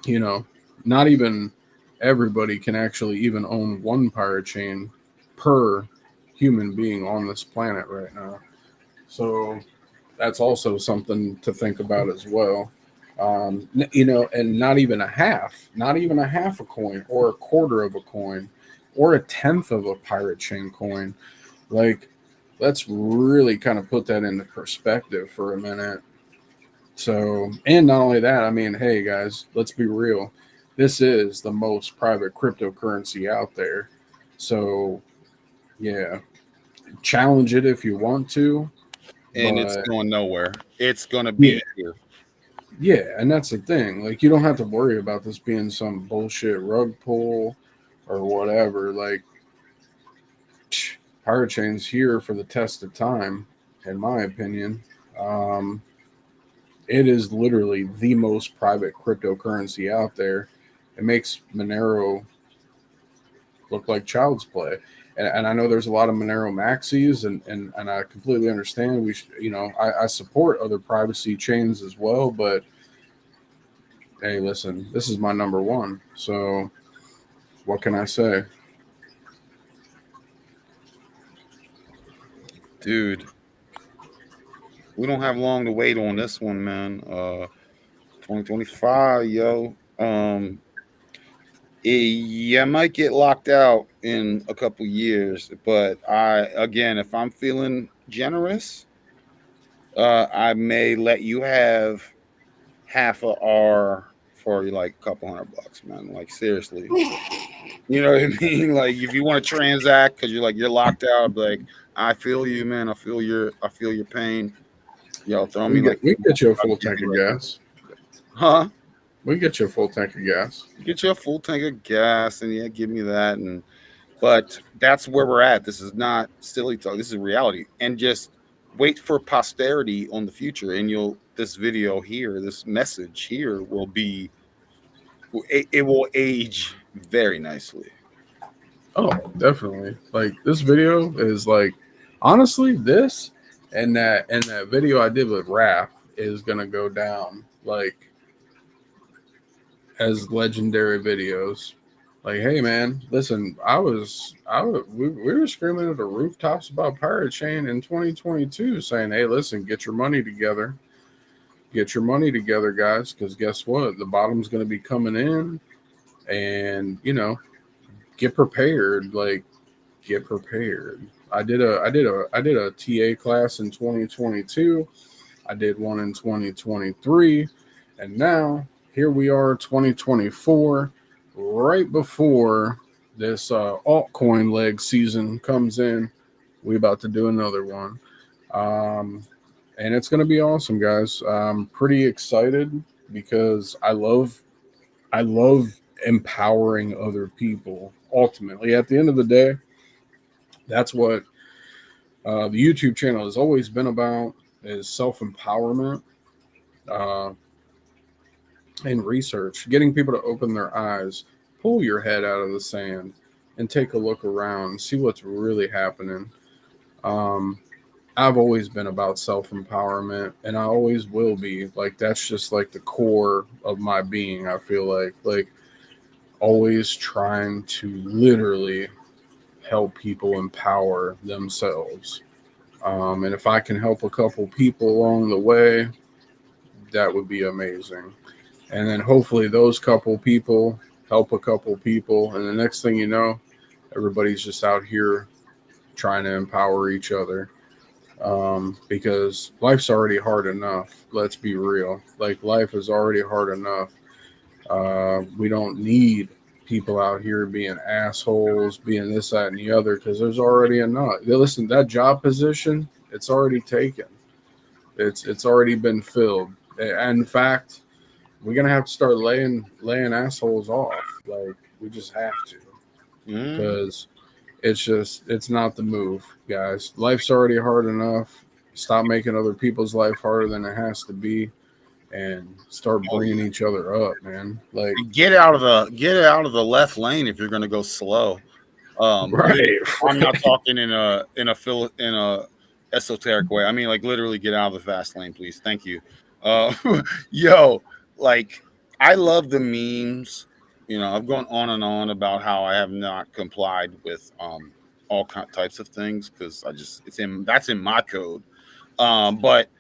you know, not even everybody can actually even own one pirate chain per human being on this planet right now. So that's also something to think about as well. And not even a half a coin or a quarter of a coin or a tenth of a pirate chain coin. Like, let's really kind of put that into perspective for a minute. So, and not only that, I mean, hey guys, let's be real. This is the most private cryptocurrency out there. So, yeah, challenge it if you want to. And it's But going nowhere. It's going to yeah, be here. yeah, and that's the thing. Like, you don't have to worry about this being some bullshit rug pull or whatever. Like, Pirate Chain's here for the test of time, in my opinion. Um, it is literally the most private cryptocurrency out there. It makes Monero look like child's play. and I know there's a lot of Monero maxis, and I completely understand. We should, I support other privacy chains as well, but hey, listen, this is my number one. So what can I say? Dude, we don't have long to wait on this one, man. 2025, yo. Yeah, I might get locked out in a couple years, but if I'm feeling generous, I may let you have half a R for like a couple $100, man. Like seriously, you know what I mean? Like if you want to transact because you're locked out, like I feel you, man. I feel your pain. Yo, throw me like We get you a full tank of gas. huh? We get you a full tank of gas. Get you a full tank of gas, and yeah, give me that. But that's where we're at. This is not silly talk. This is reality. And just wait for posterity on the future, and this video here, this message here will be. It will age very nicely. Oh, definitely. Like this video is like, honestly, this and that video I did with Rap is gonna go down like as legendary videos. Like, hey man, listen, we were screaming at the rooftops about Pirate Chain in 2022, saying, hey, listen, get your money together. Get your money together, guys, because guess what? The bottom's gonna be coming in, and get prepared. Like, get prepared. I did a TA class in 2022. I did one in 2023, and now here we are, 2024, right before this altcoin leg season comes in. We about to do another one, and it's gonna be awesome, guys. I'm pretty excited because I love empowering other people. Ultimately, at the end of the day, that's what the YouTube channel has always been about: is self-empowerment and research, getting people to open their eyes, pull your head out of the sand, and take a look around, see what's really happening. I've always been about self-empowerment, and I always will be. Like, that's just like the core of my being. I feel like always trying to literally help people empower themselves. And if I can help a couple people along the way, that would be amazing. And then hopefully those couple people help a couple people. And the next thing you know, everybody's just out here trying to empower each other. Because life's already hard enough. Let's be real. Like, life is already hard enough. We don't need people out here being assholes, being this, that, and the other, because there's already enough. Listen, that job position, it's already taken. It's already been filled. And in fact, we're gonna have to start laying assholes off. Like, we just have to, because it's not the move, guys. Life's already hard enough. Stop making other people's life harder than it has to be, and start bringing each other up, man. Like, get out of the left lane if you're going to go slow. Right. I'm not talking in a esoteric way. I mean, like, literally get out of the fast lane, please. Thank you. Yo, like, I love the memes. I've gone on and on about how I have not complied with all types of things because that's in my code. But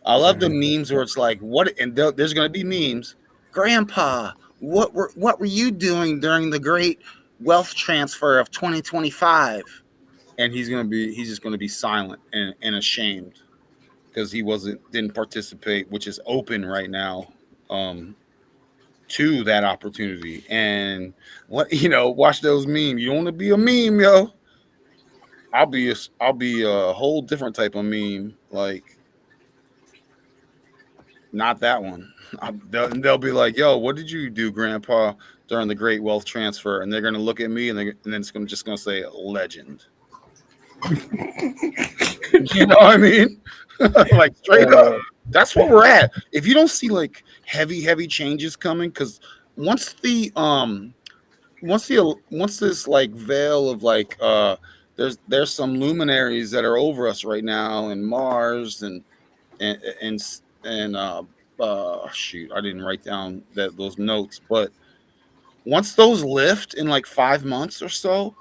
I love the memes where it's like, what? And there's going to be memes. Grandpa, what were you doing during the great wealth transfer of 2025? And he's just going to be silent and ashamed because he didn't participate, which is open right now to that opportunity. And watch those memes. You don't want to be a meme, yo. I'll be a whole different type of meme, like not that one. They'll be like, yo, what did you do, Grandpa, during the great wealth transfer? And they're going to look at me and then it's just going to say legend. You know what I mean? Like, straight up. That's where we're at. If you don't see like heavy changes coming, because once the once this like veil of like there's some luminaries that are over us right now, and Mars and shoot, I didn't write down those notes, but once those lift in like 5 months or so,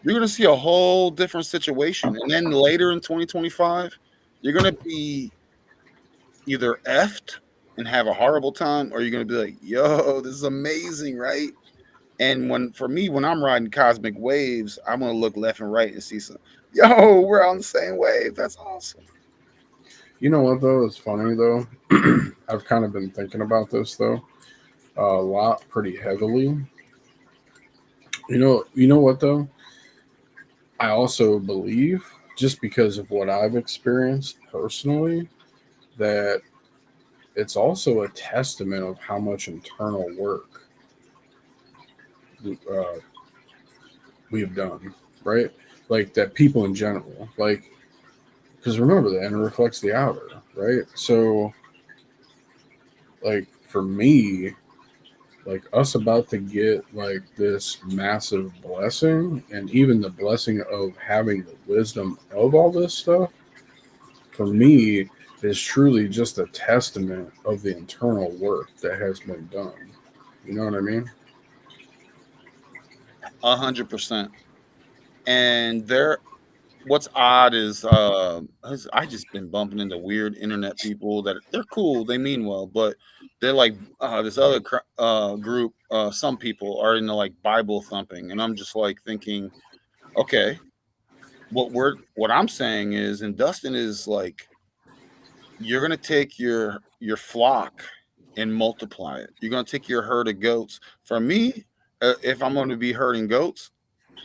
you're gonna see a whole different situation. And then later in 2025, you're gonna be either effed and have a horrible time, or you're gonna be like, yo, this is amazing, right? And for me, when I'm riding cosmic waves, I'm gonna look left and right and see some, yo, we're on the same wave. That's awesome. You know what though? It's funny though. I've kind of been thinking about this though a lot, pretty heavily. You know what though? I also believe, just because of what I've experienced personally, that it's also a testament of how much internal work uh, we've done, right? Like that people in general, like, because remember, the inner reflects the outer, right? So, like, for me, like us about to get like this massive blessing, and even the blessing of having the wisdom of all this stuff, for me, is truly just a testament of the internal work that has been done. You know what I mean? 100%. And what's odd is I just been bumping into weird internet people that they're cool, they mean well, but they're like this other group. Some people are into like Bible thumping, and I'm just like thinking, okay, what I'm saying is, and Dustin is like, you're gonna take your flock and multiply it. You're gonna take your herd of goats. For me, if I'm going to be herding goats,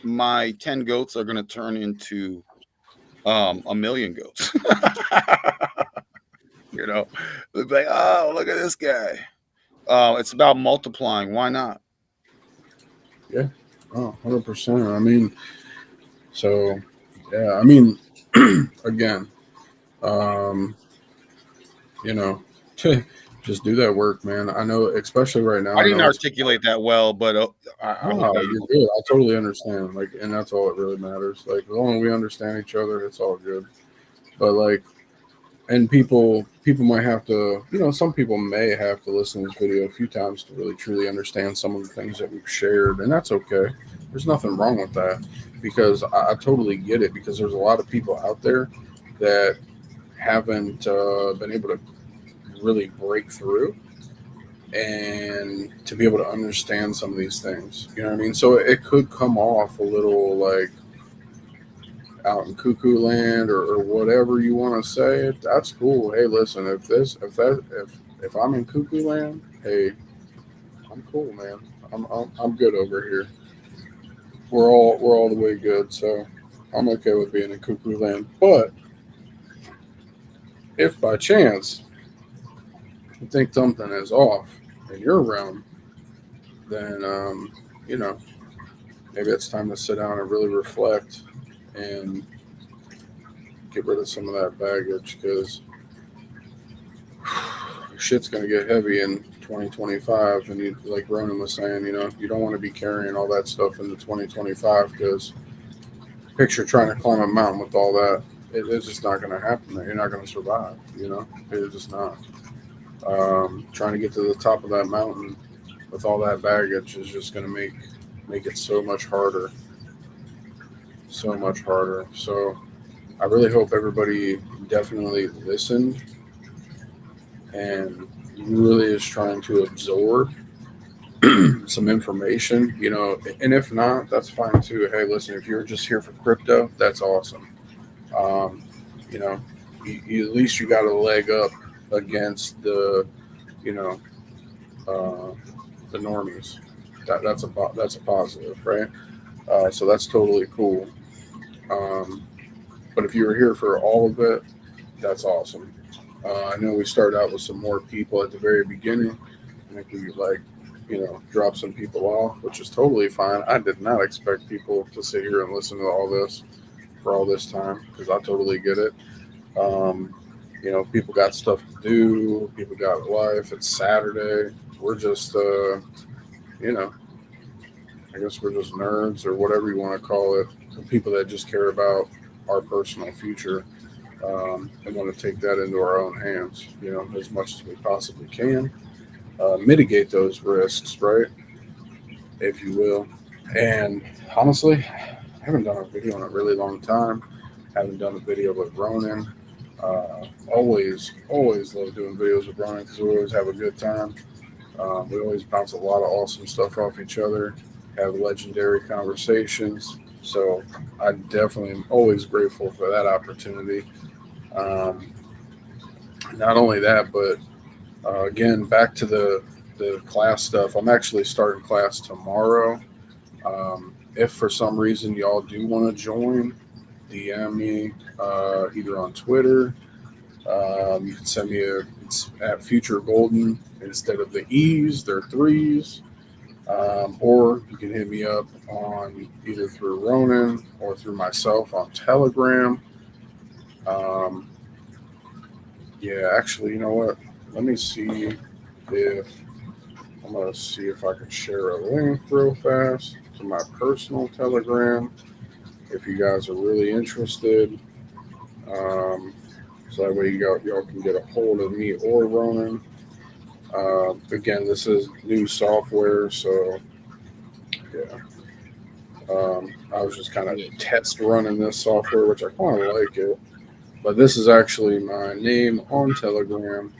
my 10 goats are going to turn into a million goats. You know, they'll be like, oh, look at this guy. It's about multiplying. Why not? Yeah. Oh, 100%. I mean, so, yeah, I mean, again, um, you know, just do that work, man. I know, especially right now, I I didn't know it's, articulate that well, but I hope no, that you're you. good. I totally understand. Like, and that's all that really matters. Like, as long as we understand each other, it's all good. But, like, and people might have to, some people may have to listen to this video a few times to really truly understand some of the things that we've shared, and that's okay. There's nothing wrong with that, because I totally get it, because there's a lot of people out there that haven't been able to really break through and to be able to understand some of these things. You know what I mean? So it could come off a little like out in cuckoo land, or whatever you want to say. That's cool. Hey, listen, if I'm in cuckoo land, hey, I'm cool, man. I'm good over here. We're all the way good. So I'm okay with being in cuckoo land. But if by chance you think something is off in your realm, then you know maybe it's time to sit down and really reflect and get rid of some of that baggage, because shit's gonna get heavy in 2025. And you, like Ronan was saying, you don't want to be carrying all that stuff into 2025, because picture trying to climb a mountain with all that. It's just not going to happen. You're not going to survive. It's just not. Trying to get to the top of that mountain with all that baggage is just going to make it so much harder, so much harder. So I really hope everybody definitely listened and really is trying to absorb some information, and if not, that's fine too. Hey, listen, if you're just here for crypto, that's awesome. Um, you know, at least you got a leg up against you know, uh, the normies. That's a positive, right? So that's totally cool. Um, but if you were here for all of it, that's awesome. I know we started out with some more people at the very beginning. I think we drop some people off, which is totally fine. I did not expect people to sit here and listen to all this for all this time, because I totally get it. Um, people got stuff to do. People got life. It's Saturday. We're just, you know, I guess we're just nerds or whatever you want to call it. People that just care about our personal future and want to take that into our own hands, as much as we possibly can. Mitigate those risks, right? If you will. And honestly, I haven't done a video in a really long time. Haven't done a video with Ronan. Always love doing videos with Ronan because we always have a good time. We always bounce a lot of awesome stuff off each other, have legendary conversations. So I definitely am always grateful for that opportunity. Not only that, but again, back to the class stuff. I'm actually starting class tomorrow. If for some reason y'all do want to join, DM me either on Twitter. You can send me it's at Future Golden instead of the E's, they're threes. Or you can hit me up on either through Ronan or through myself on Telegram. Yeah, actually, you know what? Let me see if I'm gonna see if I can share a link real fast to my personal Telegram. If you guys are really interested, so that way y'all can get a hold of me or Ronan. Again, this is new software, so yeah. I was just kind of test running this software, which I kind of like it. But this is actually my name on Telegram.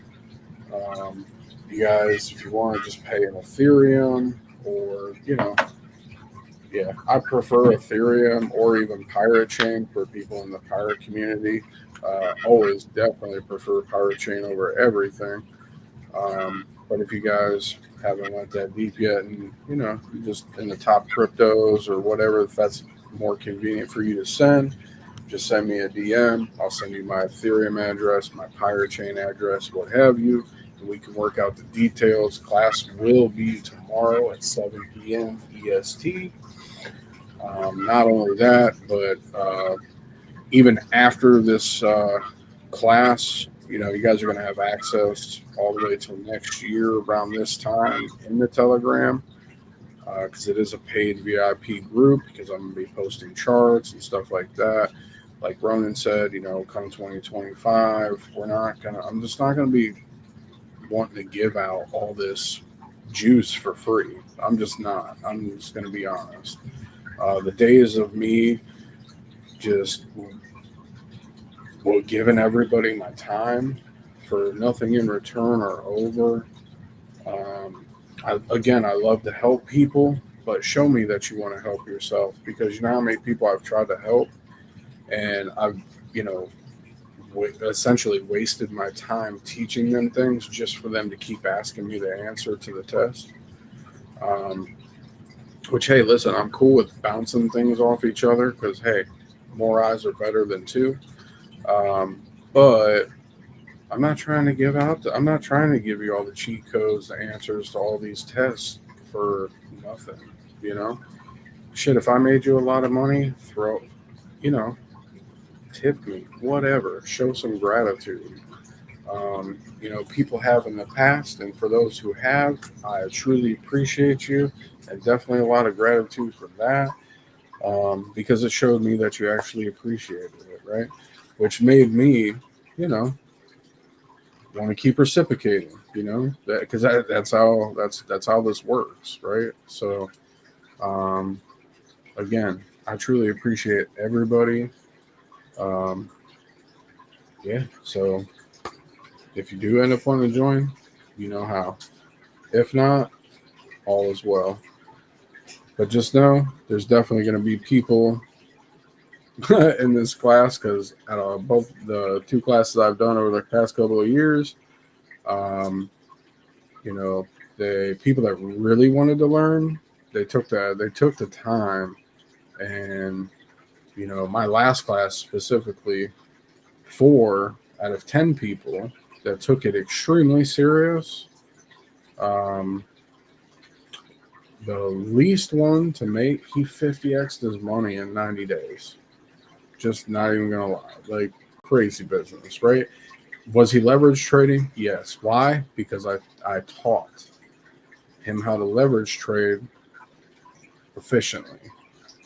You guys, if you want to just pay in Ethereum or, yeah, I prefer Ethereum or even Pirate Chain for people in the pirate community. Always definitely prefer Pirate Chain over everything. But if you guys haven't went that deep yet and, just in the top cryptos or whatever, if that's more convenient for you to send, just send me a DM. I'll send you my Ethereum address, my Pirate Chain address, what have you, and we can work out the details. Class will be tomorrow at 7 p.m. EST. Not only that, but even after this class, you guys are going to have access all the way till next year around this time in the Telegram because it is a paid VIP group because I'm going to be posting charts and stuff like that. Like Ronan said, come 2025, I'm just not going to be wanting to give out all this juice for free. I'm just not. I'm just going to be honest. The days of me just giving everybody my time for nothing in return are over. I love to help people, but show me that you want to help yourself because you know how many people I've tried to help and I've, essentially wasted my time teaching them things just for them to keep asking me the answer to the test. Which, hey, listen, I'm cool with bouncing things off each other because, hey, more eyes are better than two. But I'm not trying to I'm not trying to give you all the cheat codes, the answers to all these tests for nothing, Shit, if I made you a lot of money, tip me, whatever, show some gratitude. People have in the past, and for those who have, I truly appreciate you, and definitely a lot of gratitude for that, because it showed me that you actually appreciated it, right? Which made me, want to keep reciprocating, because that's how this works, right? So, again, I truly appreciate everybody. Yeah, so if you do end up wanting to join, you know how. If not, all is well. But just know there's definitely going to be people in this class because both the two classes I've done over the past couple of years, the people that really wanted to learn, they took the time, and my last class specifically, 4 out of 10 people that took it extremely serious. The least one to make, he 50x'd his money in 90 days. Just not even gonna lie, like crazy business, right? Was he leverage trading? Yes. Why? Because I taught him how to leverage trade proficiently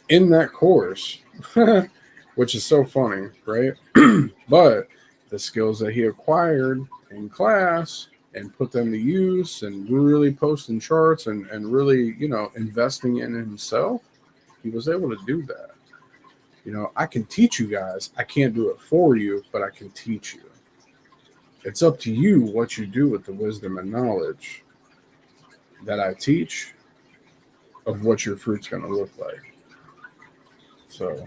in that course, which is so funny, right? But the skills that he acquired in class and put them to use and really posting charts and really, investing in himself, he was able to do that. I can teach you guys. I can't do it for you, but I can teach you. It's up to you what you do with the wisdom and knowledge that I teach of what your fruit's going to look like. So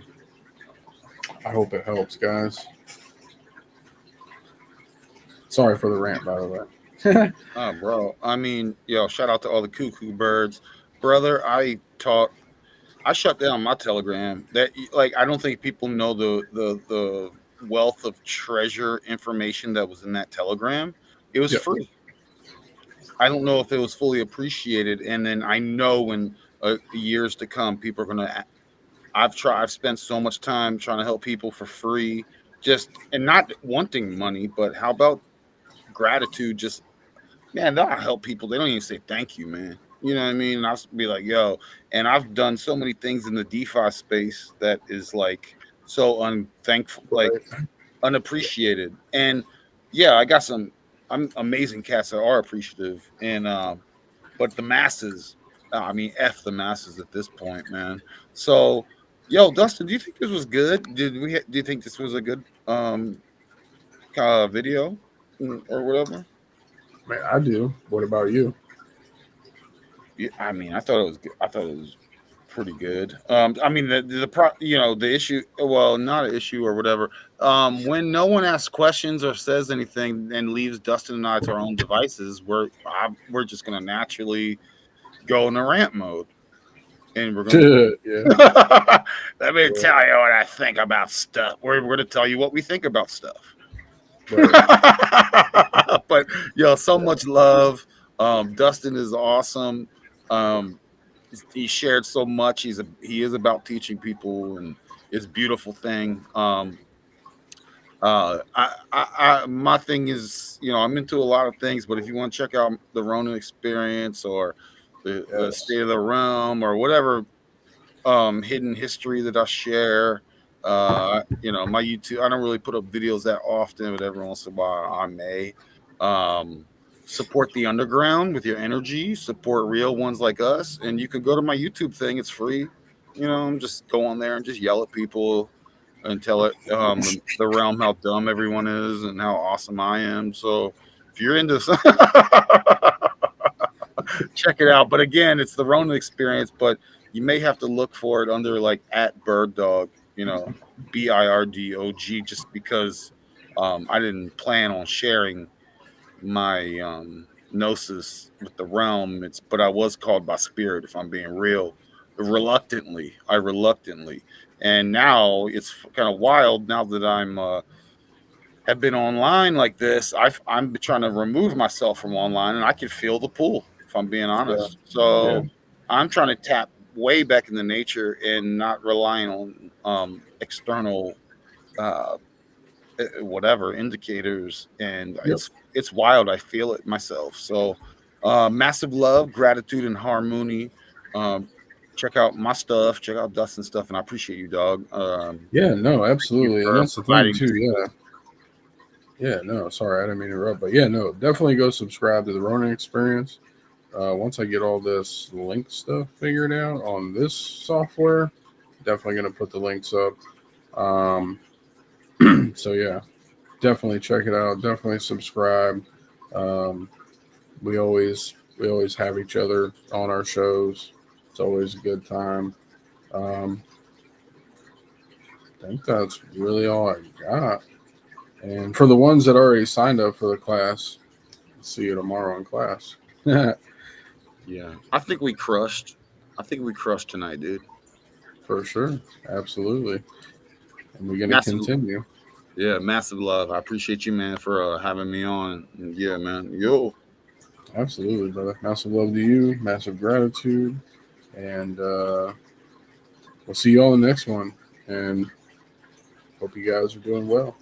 I hope it helps, guys. Sorry for the rant, by the way. Oh, bro. I mean, shout out to all the cuckoo birds. Brother, I shut down my Telegram. That, like, I don't think people know the wealth of treasure information that was in that Telegram. It was free. I don't know if it was fully appreciated. And then I know in years to come, people are going to. I've spent so much time trying to help people for free, and not wanting money, but how about gratitude? Just, man, that'll help people. They don't even say thank you, man. You know what I mean? And I'll be like, yo, and I've done so many things in the DeFi space that is like so unthankful, like unappreciated. And yeah, I got some amazing cats that are appreciative. And but the masses, I mean, F the masses at this point, man. So, yo, Dustin, do you think this was good? Do you think this was a good video or whatever? Man, I do. What about you? Yeah, I mean, I thought it was good. I thought it was pretty good. I mean, the issue, well, not an issue or whatever. When no one asks questions or says anything and leaves Dustin and I to our own devices, we're just gonna naturally go in a rant mode, and we're gonna. Let me tell you what I think about stuff. We're gonna tell you what we think about stuff. Right. But so much love. Dustin is awesome. He shared so much. He is about teaching people, and it's a beautiful thing. My thing is, I'm into a lot of things, but if you want to check out the Ronin experience or the State of the Realm or whatever hidden history that I share, my YouTube, I don't really put up videos that often, but every once in a while I may. Support the underground with your energy, support real ones like us, and you can go to my YouTube thing. It's free. Just go on there and just yell at people and tell it the realm how dumb everyone is and how awesome I am. So if you're into check it out. But again, it's the Ronin experience, but you may have to look for it under like @birddog, BIRDOG, just because I didn't plan on sharing my gnosis with the realm. But I was called by spirit, if I'm being real. I reluctantly, and now it's kind of wild. Now that I'm have been online like this, I'm trying to remove myself from online, and I can feel the pull, if I'm being honest. So I'm trying to tap way back into nature and not relying on external whatever indicators, and it's wild. I feel it myself. So massive love, gratitude, and harmony. Check out my stuff, check out Dustin's stuff, and I appreciate you, dog. No, absolutely. And that's the thing too. No, sorry, I didn't mean to interrupt, but definitely go subscribe to the Ronin experience. Once I get all this link stuff figured out on this software, definitely going to put the links up. So definitely check it out. Definitely subscribe. We always have each other on our shows. It's always a good time. I think that's really all I got. And for the ones that already signed up for the class, see you tomorrow in class. Yeah, I think we crushed. Tonight, dude. For sure. Absolutely. And we're going to continue. Yeah, massive love. I appreciate you, man, for having me on. Yeah, man. Yo. Absolutely, brother. Massive love to you. Massive gratitude. And we'll see you all in the next one. And hope you guys are doing well.